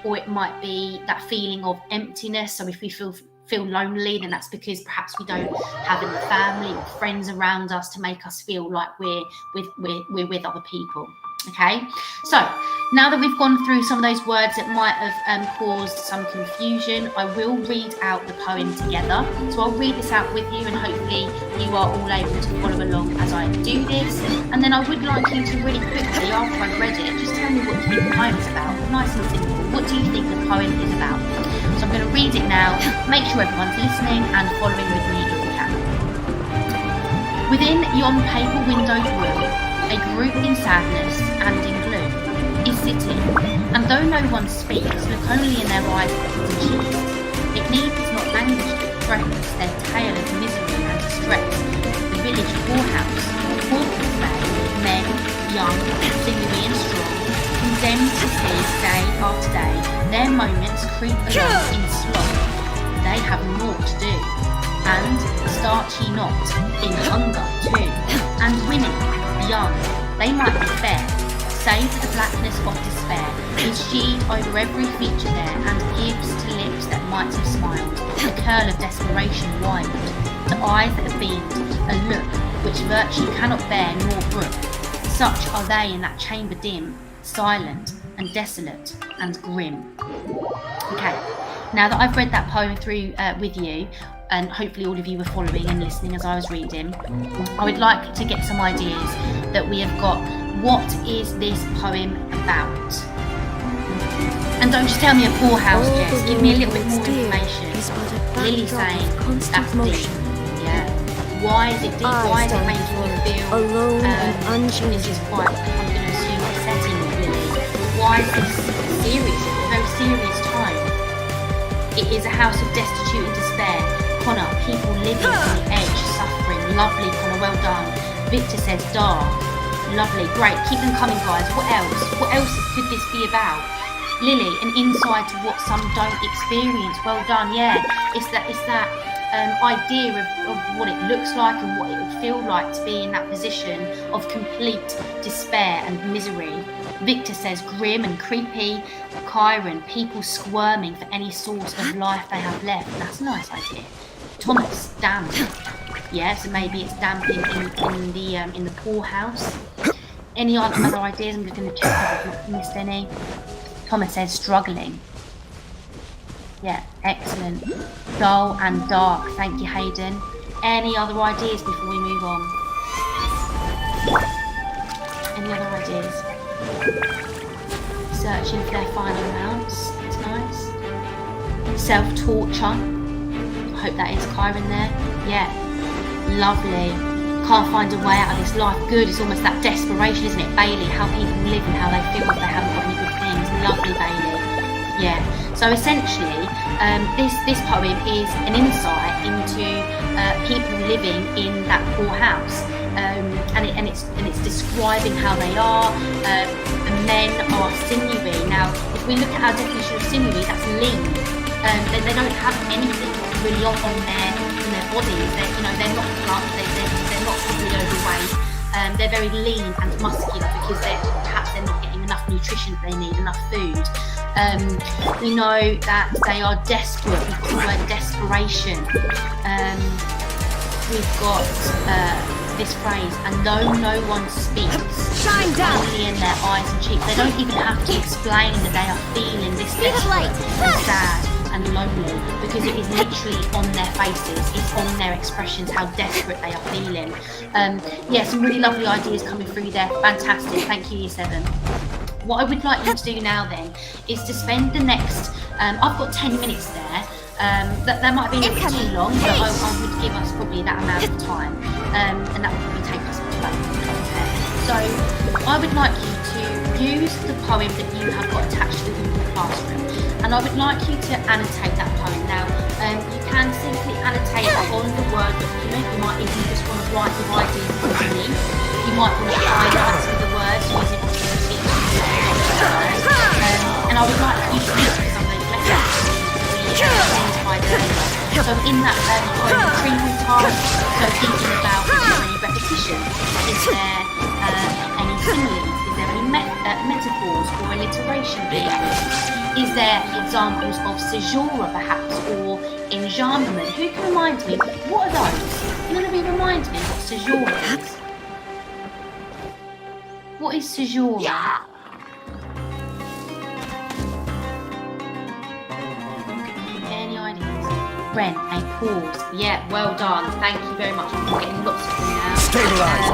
or it might be that feeling of emptiness. So if we feel lonely, then that's because perhaps we don't have any family or friends around us to make us feel like we're with other people. Okay, so now that we've gone through some of those words that might have caused some confusion, I will read out the poem together. So I'll read this out with you, and hopefully you are all able to follow along as I do this. And then I would like you to really quickly, after I've read it, just tell me what you think the poem is about. Nice and simple. What do you think the poem is about? So I'm going to read it now. Make sure everyone's listening and following with me if you can. Within yon paper windowed room, a group in sadness and in gloom is sitting, and though no one speaks, look only in their eyes and cheeks. It needs not language to express their tale of misery and distress. The village poorhouse, porters they, men, young, sinewy and strong, condemned to see day after day their moments creep along in sloth. They have naught to do, and start ye not in hunger too, and winning. Young, they might be fair, save for the blackness of despair, is sheet over every feature there, and gives to lips that might have smiled, a curl of desperation wild, to eyes that have beamed, a look which virtue cannot bear nor brook. Such are they in that chamber dim, silent and desolate and grim. Okay, now that I've read that poem through with you, and hopefully all of you were following and listening as I was reading, I would like to get some ideas that we have got. What is this poem about? And don't just tell me a poorhouse, Jess. Give me a little bit more information. Lily's saying that's deep. Yeah. Why is it deep? Why is it making you feel alone and unchanging? This is quite, I'm going to assume, upsetting, Lily. Why is this serious? It's a very serious time. It is a house of destitute and despair. Connor, people living on the edge, suffering. Lovely, Connor, well done. Victor says dark. Lovely, great. Keep them coming, guys. What else? What else could this be about? Lily, an insight to what some don't experience. Well done, yeah. It's that idea of what it looks like and what it would feel like to be in that position of complete despair and misery. Victor says grim and creepy. Kyron, people squirming for any source of life they have left. That's a nice idea. Thomas, damp. Yeah, so maybe it's damp in the poorhouse. Any other ideas? I'm just going to check if I've missed any. Thomas says struggling. Yeah, excellent. Dull and dark. Thank you, Hayden. Any other ideas before we move on? Any other ideas? Searching for their final amounts. It's nice. Self-torture. I hope that is Kyron there. Yeah. Lovely. Can't find a way out of this life. Good. It's almost that desperation, isn't it? Bailey, how people live and how they feel if they haven't got any good things. lovely, Bailey. Yeah. So essentially, this poem is an insight into people living in that poor house, and it's describing how they are. The men are sinewy. Now, if we look at our definition of sinewy, that's lean. They don't have anything really on their bodies. They're not plump. They're not probably overweight. They're very lean and muscular because perhaps they're not getting enough nutrition that they need, enough food. We know that they are desperate. We call it desperation. We've got this phrase, and though no one speaks, Shine down. only in their eyes and cheeks. They don't even have to explain that they are feeling this Speed of light. desperate and sad and lonely, because it is literally on their faces, it's on their expressions how desperate they are feeling. Some really lovely ideas coming through there. Fantastic. Thank you, Year 7. What I would like you to do now then is to spend the next, I've got 10 minutes there. That might be a little too long, but I would give us probably that amount of time, and that would probably take us about 10 minutes. So I would like you to use the poem that you have got attached to the Google Classroom, and I would like you to annotate that poem. Now, you can simply annotate on the Word document. You might even just want to write the ideas underneath. You might want to highlight some of the words using what you're teaching. And I would like you to think of some of those messages. So in that poem retrieval task, so thinking about is there any repetition, is there any similes, is there any metaphors or alliteration being used, is there examples of caesura perhaps, or enjambment? Who can remind me, what are those? Can anybody remind me what caesura is? What is caesura? Any ideas? Ren, a pause. Yeah, well done. Thank you very much. I'm getting lots of them now. Stabilize.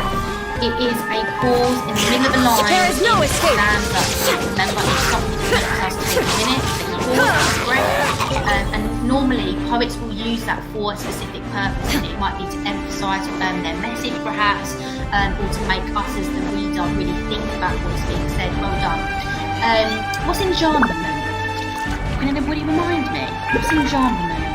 It is a pause in the middle of a line. There is no escape. Stand up. Remember, it's something that makes us take a minute, take a pause, take a breath. And normally, poets will use that for a specific purpose, and it might be to emphasise their message, perhaps, or to make us as the reader really think about what's being said. Well done. What's enjambment? Can anybody remind me? What's enjambment?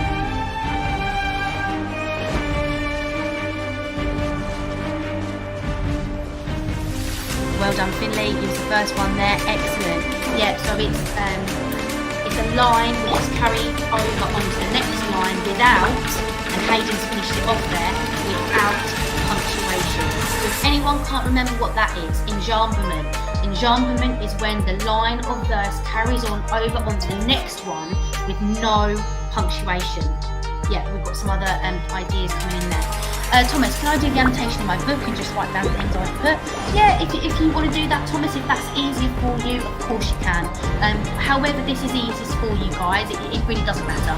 Well done, Finley. You was the first one there. Excellent. Yeah, so it's a line which is carried over onto the next line without, and Hayden's finished it off there, without punctuation. So if anyone can't remember what that is, enjambment. Enjambment is when the line of verse carries on over onto the next one with no punctuation. Yeah, we've got some other ideas coming in there. Thomas, can I do the annotation in my book and just write down the things I've put? Yeah, if you want to do that, Thomas, if that's easier for you, of course you can. However this is easiest for you guys, it really doesn't matter.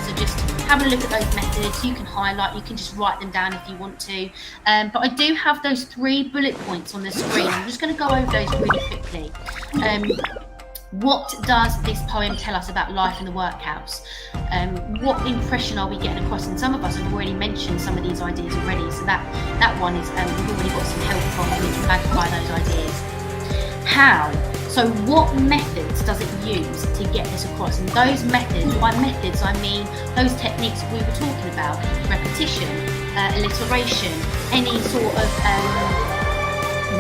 So just have a look at those methods. You can highlight, you can just write them down if you want to. But I do have those 3 bullet points on the screen. I'm just going to go over those really quickly. What does this poem tell us about life in the workhouse? What impression are we getting across? And some of us have already mentioned some of these ideas already, so that one is we've already got some help from, and we can clarify those ideas. How? So what methods does it use to get this across? And those methods, by methods I mean those techniques we were talking about: repetition, alliteration, any sort of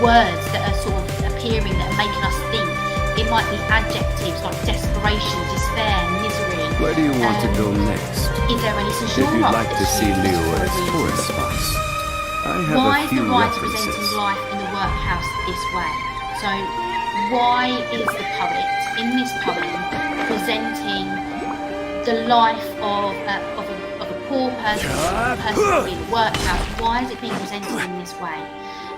words that are sort of appearing that are making us think. It might be adjectives like desperation, despair, misery. Where do you want to go next? Is there any If you'd like to see Leo at his tourist spots, I have why a is the few writer references. presenting life in the workhouse this way? So why is the poet in this poem presenting the life of a poor person, a person in the workhouse? Why is it being presented in this way?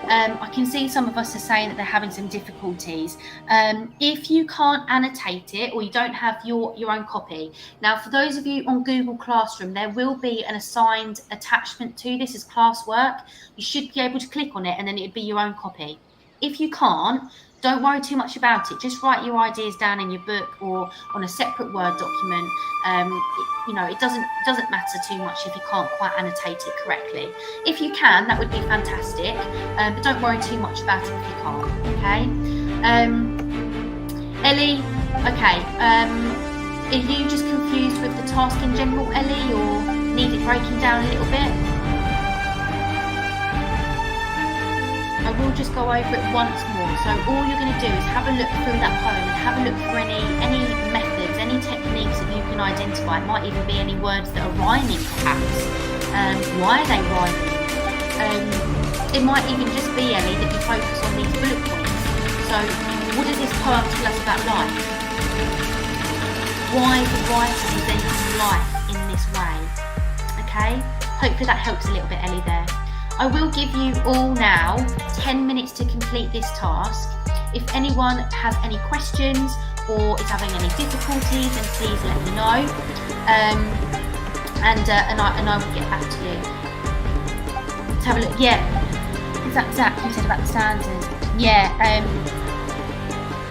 I can see some of us are saying that they're having some difficulties. If you can't annotate it, or you don't have your own copy, now for those of you on Google Classroom, there will be an assigned attachment to this as classwork. You should be able to click on it and then it'd be your own copy. If you can't, don't worry too much about it. Just write your ideas down in your book or on a separate Word document. It doesn't matter too much if you can't quite annotate it correctly. If you can, that would be fantastic. But don't worry too much about it if you can't. Okay. Ellie, okay, are you just confused with the task in general, Ellie, or need it breaking down a little bit? I will just go over it once more. So all you're going to do is have a look through that poem and have a look for any methods, any techniques that you can identify. It might even be any words that are rhyming, perhaps. Why are they rhyming? It might even just be, Ellie, that you focus on these bullet points. So what does this poem tell us about life? Why the writer presenting life in this way? Okay? Hopefully that helps a little bit, Ellie, there. I will give you all now 10 minutes to complete this task. If anyone has any questions or is having any difficulties, then please let me know. And I will get back to you. Let's have a look. Yeah, is that Zach you said about the stanzas? Yeah.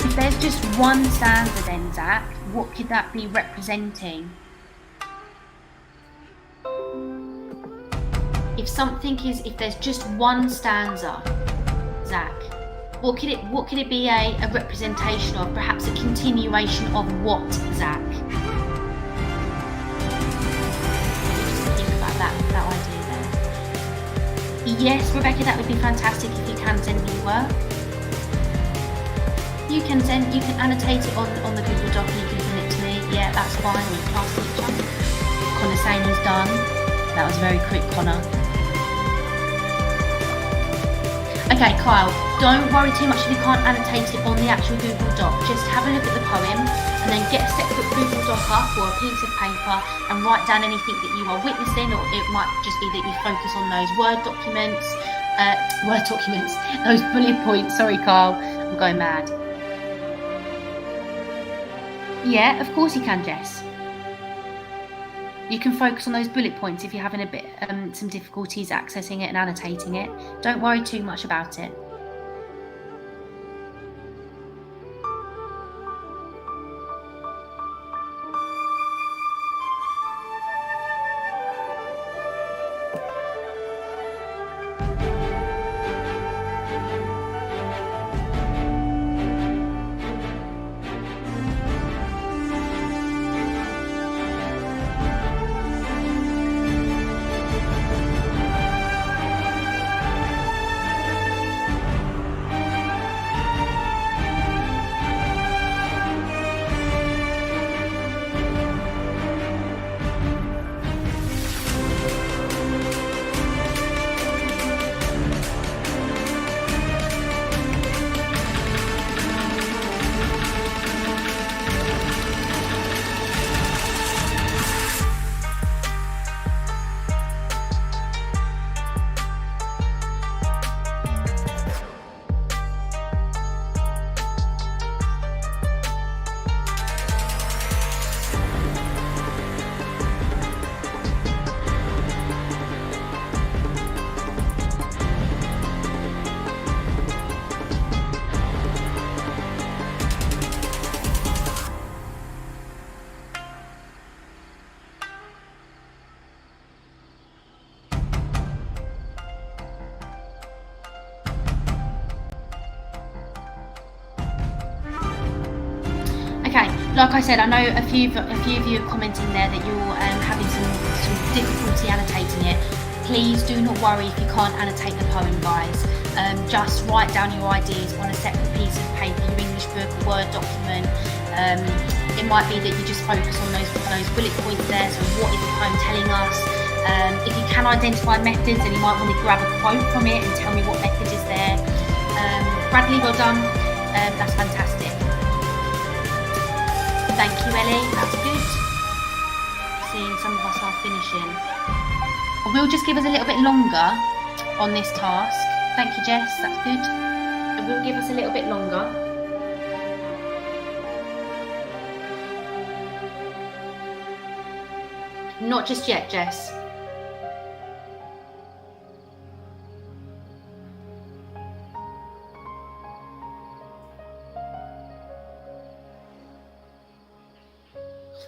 If there's just one stanza, then Zach, what could that be representing? If there's just one stanza, Zach, what could it be a representation of? Perhaps a continuation of what, Zach? Just think about that idea there. Yes, Rebecca, that would be fantastic if you can send me your work. You can annotate it on the Google Doc and you can send it to me. Yeah, that's fine. Or class teacher. Connor saying he's done. That was very quick, Connor. Okay, Kyle, don't worry too much if you can't annotate it on the actual Google Doc. Just have a look at the poem and then get a separate Google Doc up or a piece of paper and write down anything that you are witnessing, or it might just be that you focus on those Word documents, those bullet points. Sorry, Kyle, I'm going mad. Yeah, of course you can, Jess. You can focus on those bullet points if you're having a bit some difficulties accessing it and annotating it. Don't worry too much about it. Okay, like I said, I know a few of you are commenting there that you're having some difficulty annotating it. Please do not worry if you can't annotate the poem, guys. Just write down your ideas on a separate piece of paper, your English book, a Word document. It might be that you just focus on those bullet points there. So what is the poem telling us? If you can identify methods, then you might want to grab a quote from it and tell me what method is there. Bradley, well done. That's fantastic. Thank you, Ellie. That's good. Seeing some of us are finishing. We'll just give us a little bit longer on this task. Thank you, Jess. That's good. It will give us a little bit longer. Not just yet, Jess.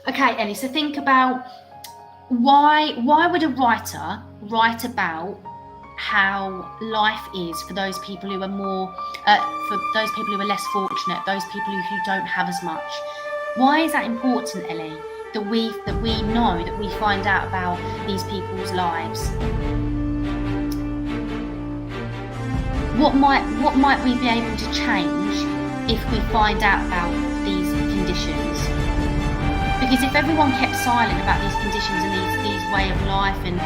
Okay, Ellie, so think about why would a writer write about how life is for those people who are more, for those people who are less fortunate, those people who don't have as much. Why is that important, Ellie? That we know, that we find out about these people's lives. What might we be able to change if we find out about these conditions? Because if everyone kept silent about these conditions and these way of life and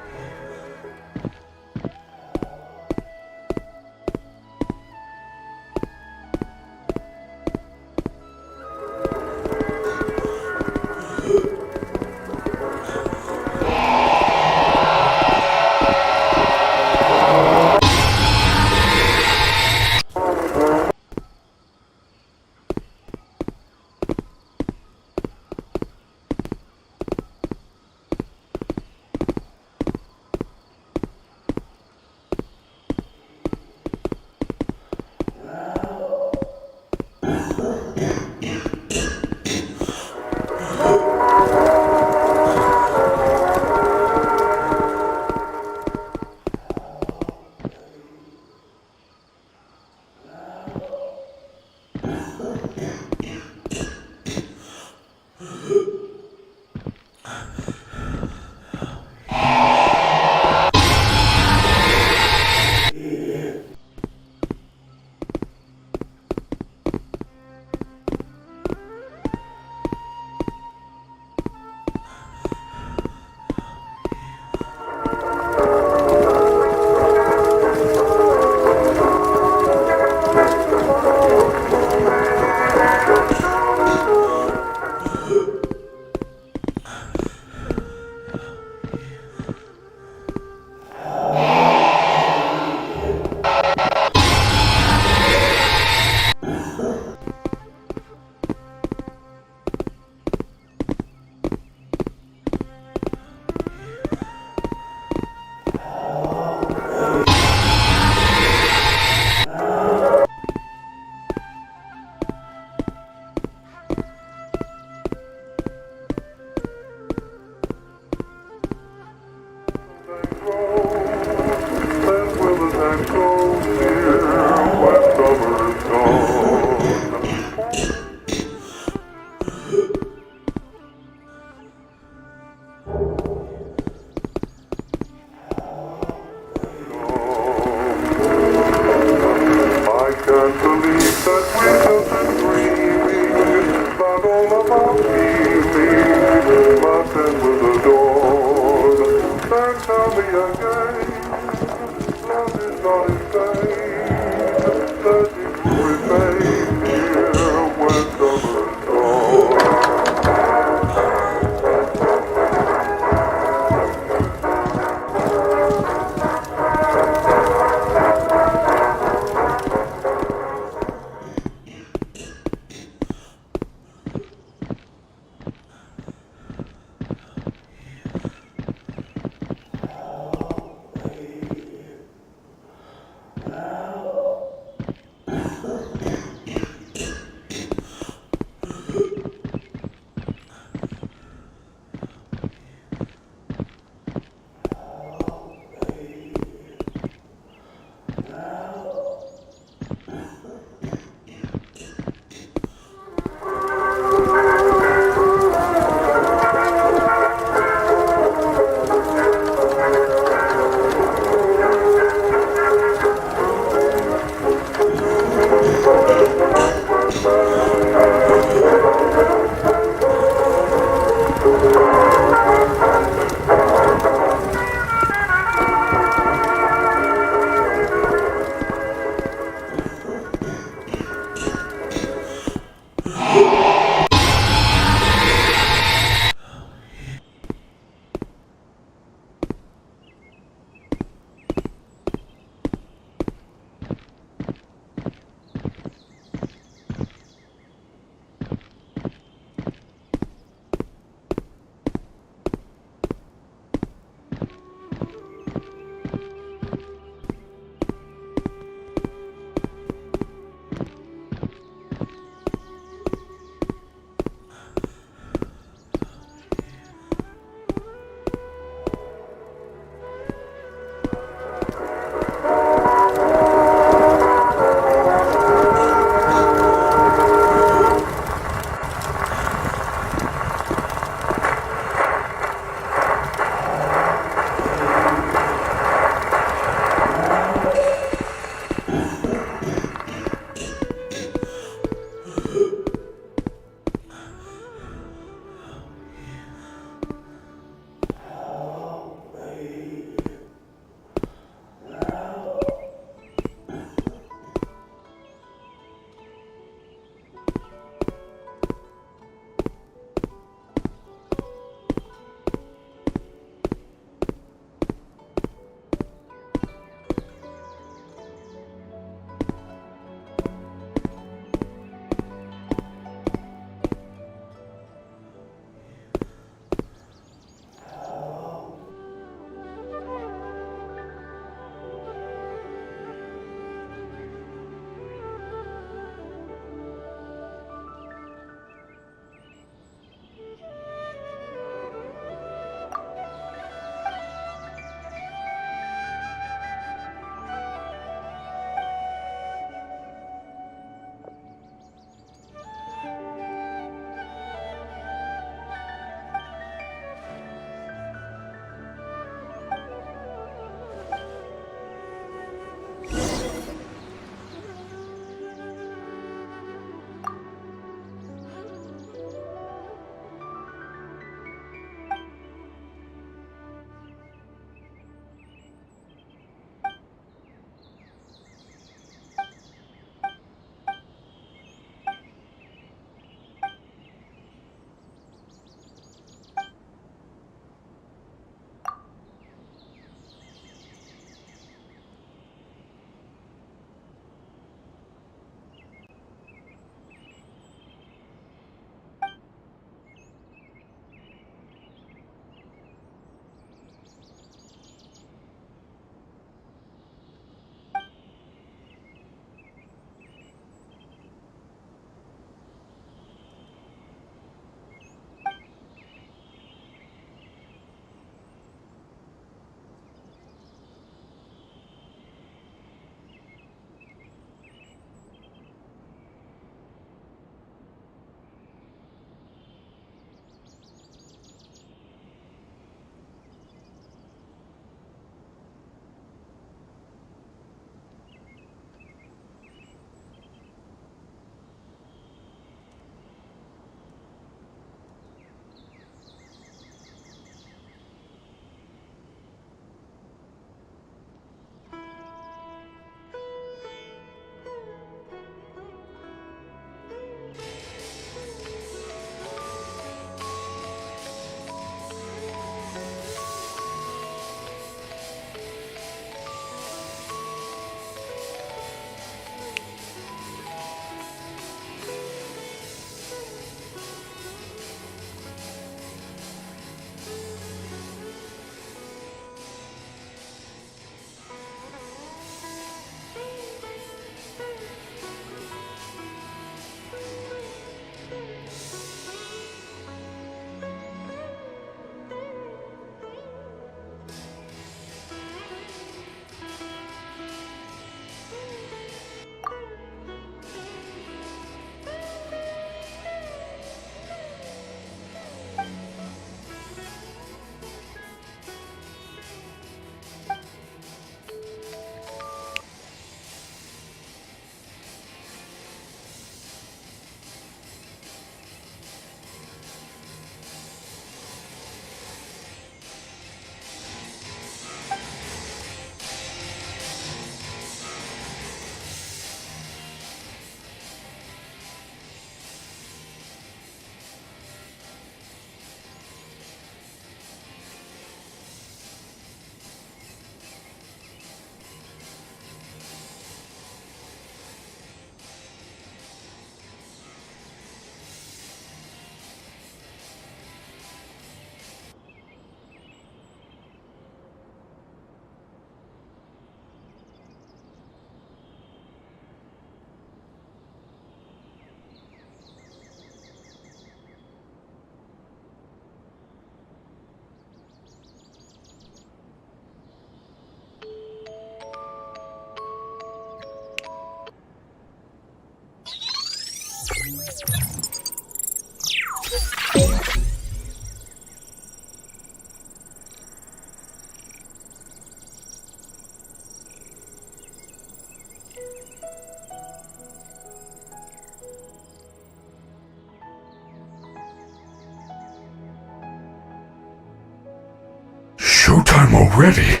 Showtime already?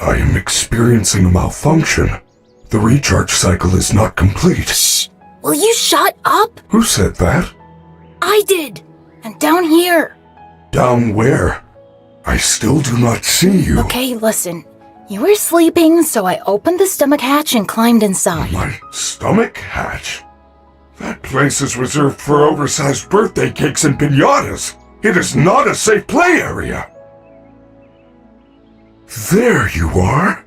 I am experiencing a malfunction. The recharge cycle is not complete. Shh! Will you shut up? Who said that? I did! And down here! Down where? I still do not see you. Okay, listen. You were sleeping, so I opened the stomach hatch and climbed inside. My stomach hatch? That place is reserved for oversized birthday cakes and piñatas. It is not a safe play area. There you are.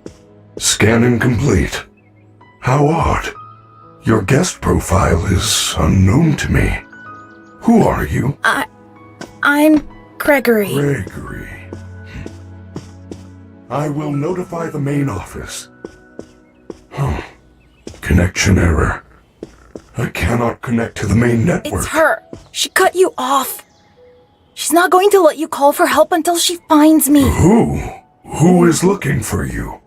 Scanning complete. How odd. Your guest profile is unknown to me. Who are you? I'm Gregory. Gregory. I will notify the main office. Connection error. I cannot connect to the main network. It's her. She cut you off. She's not going to let you call for help until she finds me. Who? Who is looking for you?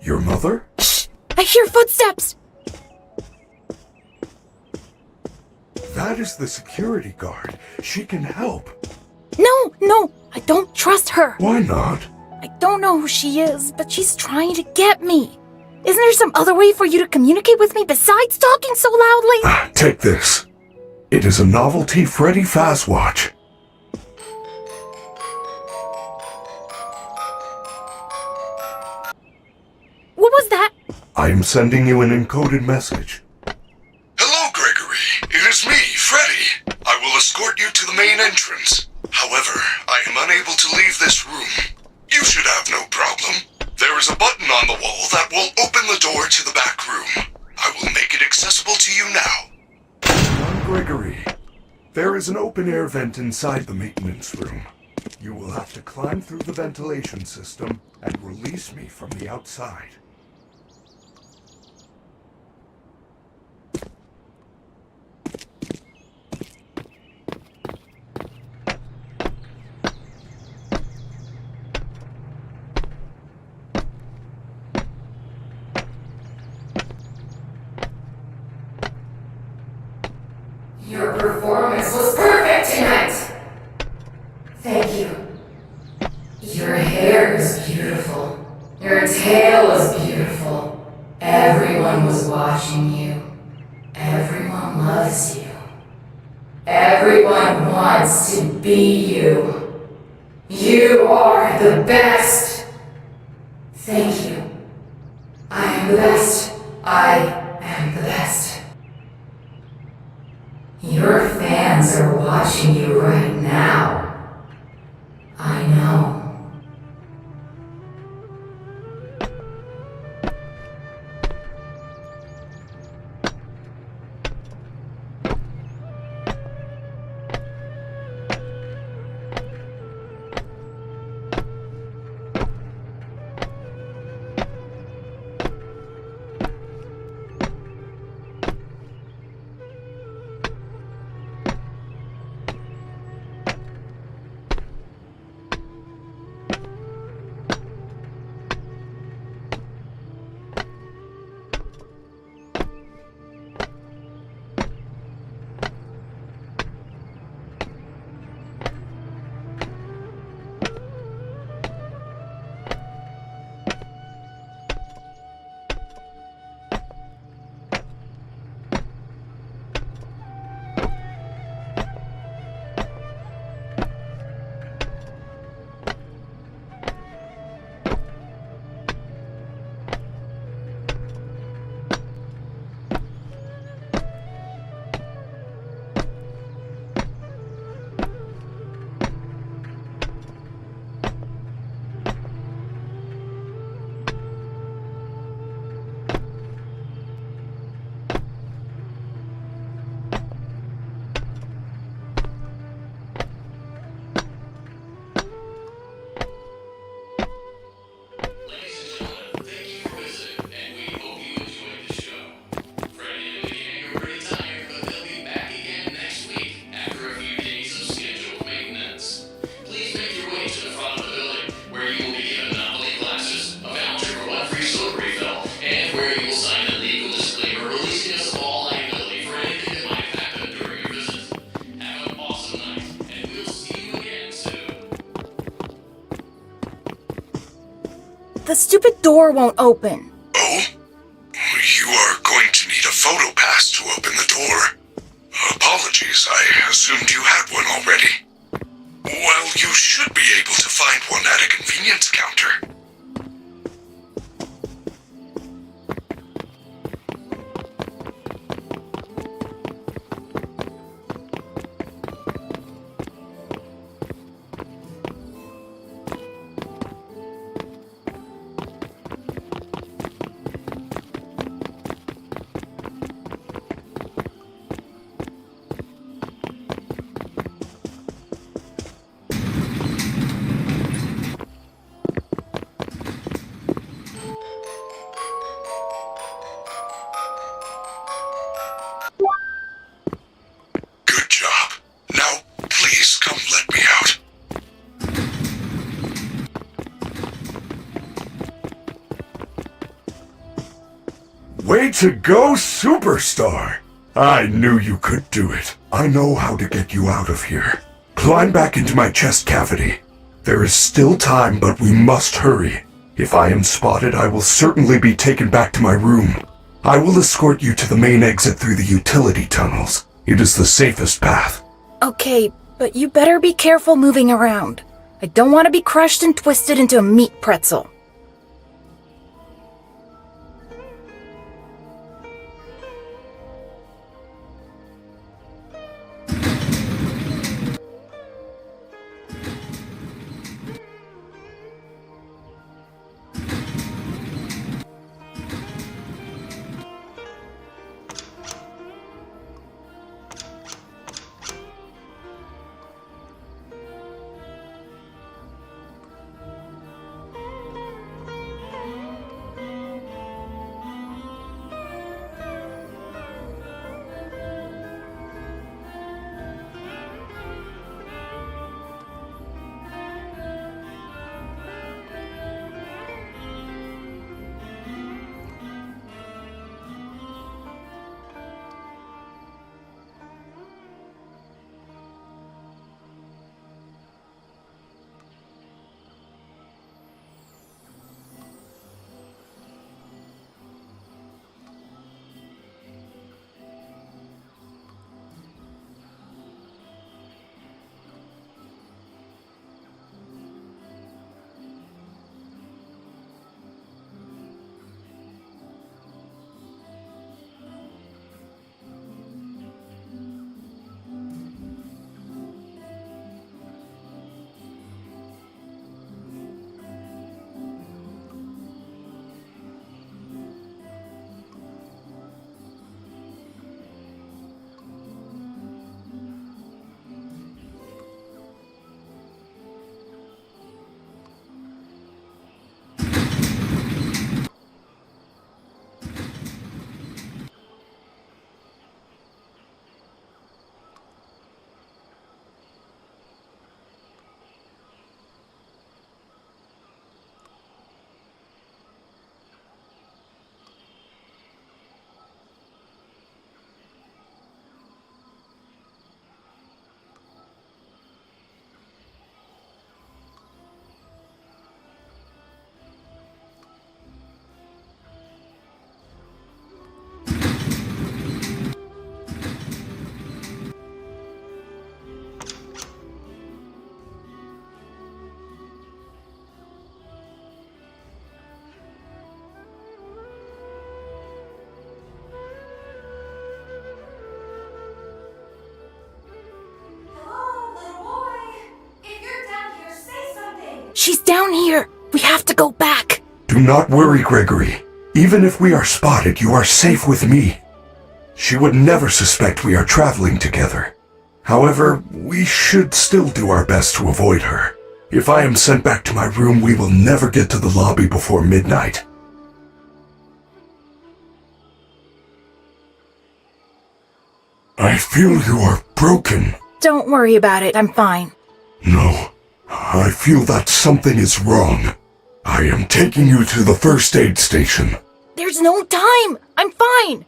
Your mother? Shh! I hear footsteps! That is the security guard. She can help. No, I don't trust her. Why not? I don't know who she is, but she's trying to get me. Isn't there some other way for you to communicate with me besides talking so loudly? Take this. It is a novelty Freddy Fazwatch. What was that? I am sending you an encoded message. Hello, Gregory. It is me, Freddy. I will escort you to the main entrance. However, I am unable to leave this room. You should have no problem. There is a button on the wall that will open the door to the back room. I will make it accessible to you now. Young Gregory, there is an open-air vent inside the maintenance room. You will have to climb through the ventilation system and release me from the outside. Your performance was perfect tonight! Thank you. Your hair is beautiful. Your tail is beautiful. Everyone was watching you. Everyone loves you. Everyone wants to be you. You are the best! Thank you. I am the best. I am the best. Your fans are watching you right now. I know. The stupid door won't open. Oh? You are going to need a photo pass to open the door. Apologies, I assumed you had one already. Well, you should be able to find one at a convenience counter. Good job. Now, please come let me out. Way to go, superstar! I knew you could do it. I know how to get you out of here. Climb back into my chest cavity. There is still time, but we must hurry. If I am spotted, I will certainly be taken back to my room. I will escort you to the main exit through the utility tunnels. It is the safest path. Okay, but you better be careful moving around. I don't want to be crushed and twisted into a meat pretzel. She's down here. We have to go back. Do not worry, Gregory. Even if we are spotted, you are safe with me. She would never suspect we are traveling together. However, we should still do our best to avoid her. If I am sent back to my room, we will never get to the lobby before midnight. I feel you are broken. Don't worry about it. I'm fine. No, I feel that something is wrong. I am taking you to the first aid station. There's no time. I'm fine.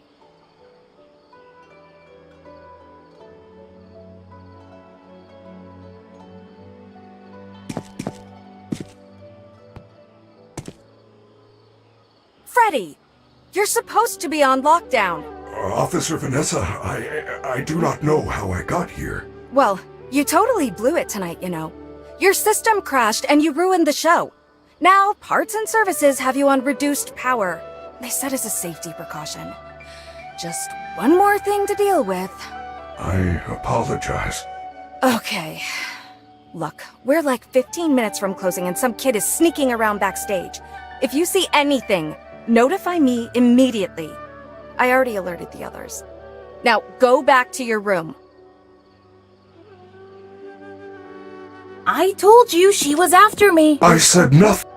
Freddy! You're supposed to be on lockdown. Officer Vanessa, I do not know how I got here. Well, you totally blew it tonight, you know. Your system crashed and you ruined the show. Now, parts and services have you on reduced power. They said as a safety precaution. Just one more thing to deal with. I apologize. Okay. Look, we're like 15 minutes from closing and some kid is sneaking around backstage. If you see anything, notify me immediately. I already alerted the others. Now, go back to your room. I told you she was after me. I said nothing.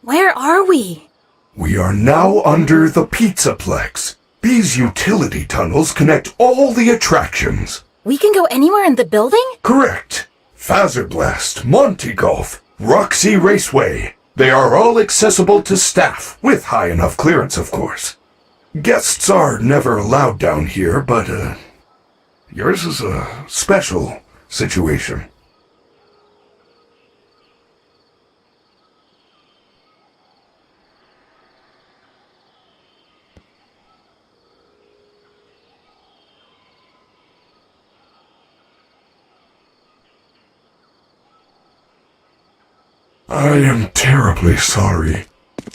Where are we? We are now under the Pizzaplex. These utility tunnels connect all the attractions. We can go anywhere in the building? Correct. Fazerblast, Monty Golf, Roxy Raceway. They are all accessible to staff, with high enough clearance, of course. Guests are never allowed down here, but, yours is a special situation. I am terribly sorry.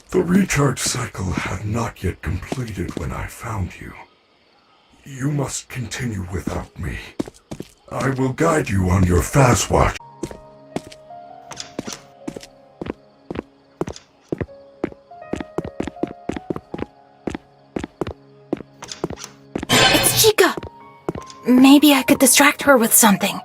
The recharge cycle had not yet completed when I found you. You must continue without me. I will guide you on your fast watch. It's Chica! Maybe I could distract her with something.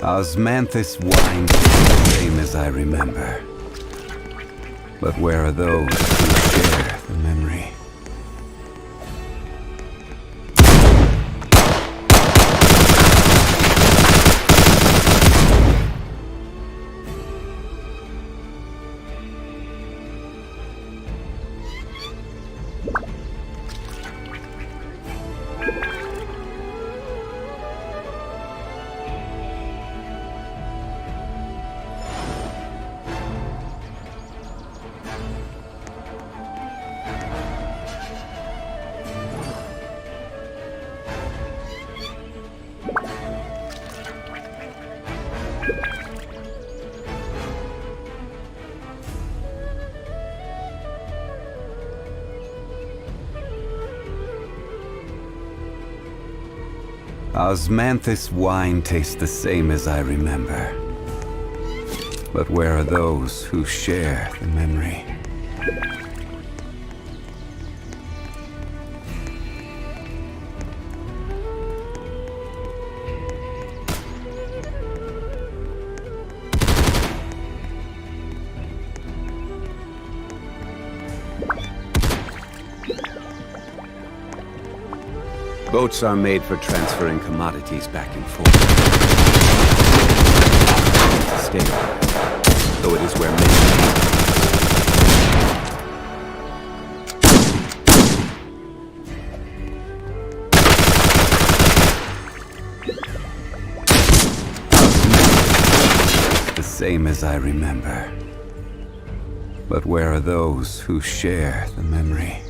Osmanthus wine tastes the same as I remember. But where are those who share the memory? Osmanthus wine tastes the same as I remember. But where are those who share the memory? Boats are made for transferring commodities back and forth. Stable, though it is where many... the same as I remember. But where are those who share the memory?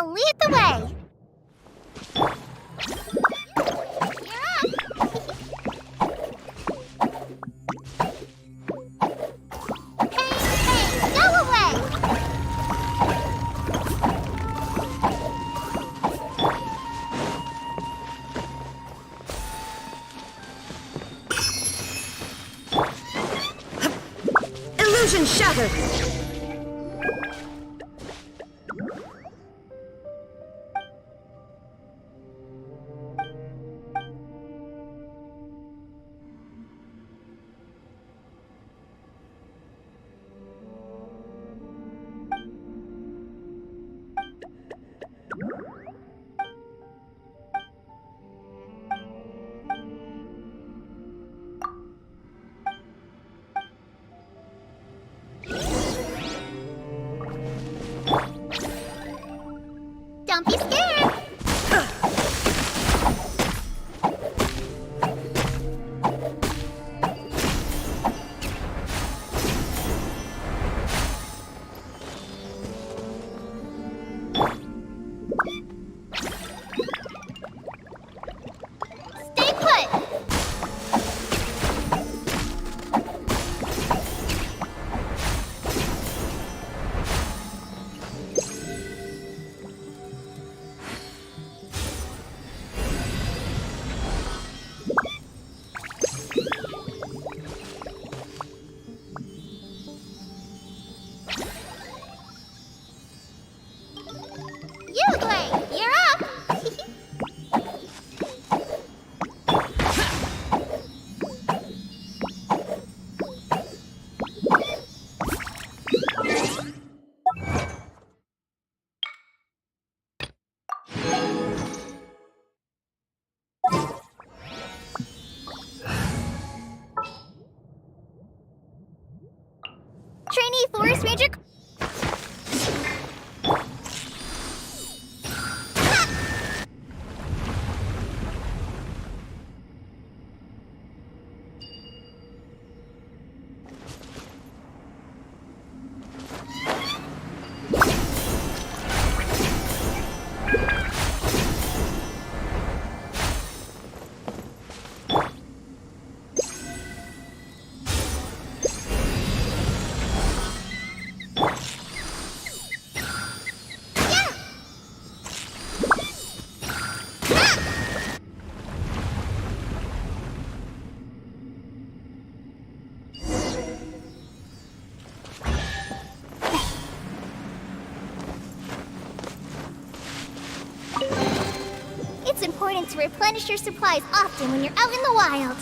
lead the way. You're up. Hey, go away. Illusion shattered! Don't be scared. Stay put. Uglay, you're up! Trainee Forest Ranger... It's important to replenish your supplies often when you're out in the wild.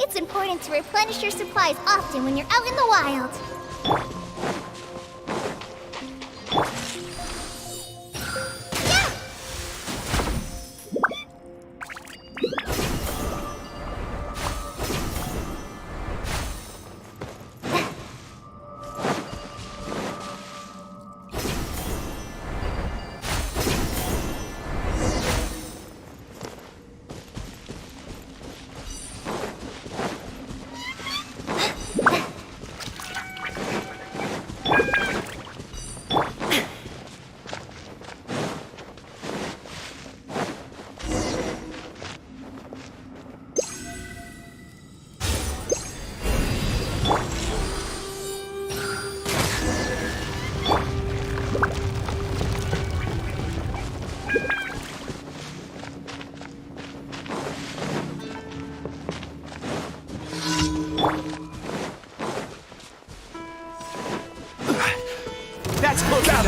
It's important to replenish your supplies often when you're out in the wild.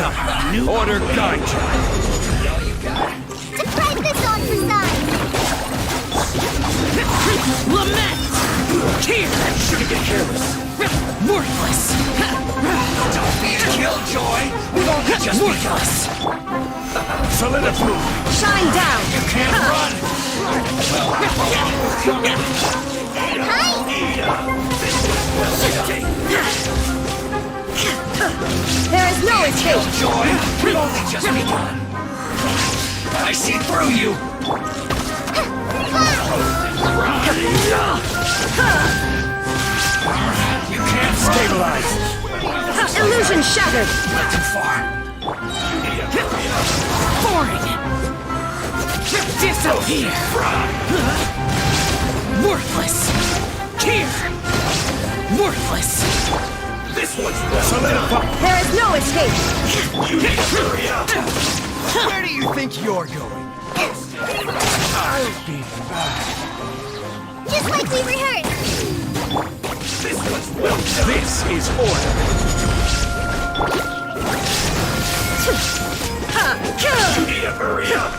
Order guide you. Describe this on for size. Lament! Here! Shouldn't get careless. Worthless! Don't be a killjoy! We've only just begun! Solidify! Shine down! You can't run! There is no escape! Killjoy! We've only just begun! I see through you! You can't stabilize! Illusion shattered! Not too far! Boring! Disappear! Worthless! Here! Worthless! This one's solidified! There is no escape! You need to hurry up! Where do you think you're going? I'll be back! Just like we rehearsed. This one's well done! This is order! You need to hurry up!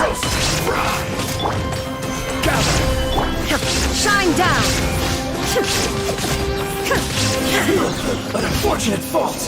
Roast and fry! Gather! Shine down! An unfortunate fault!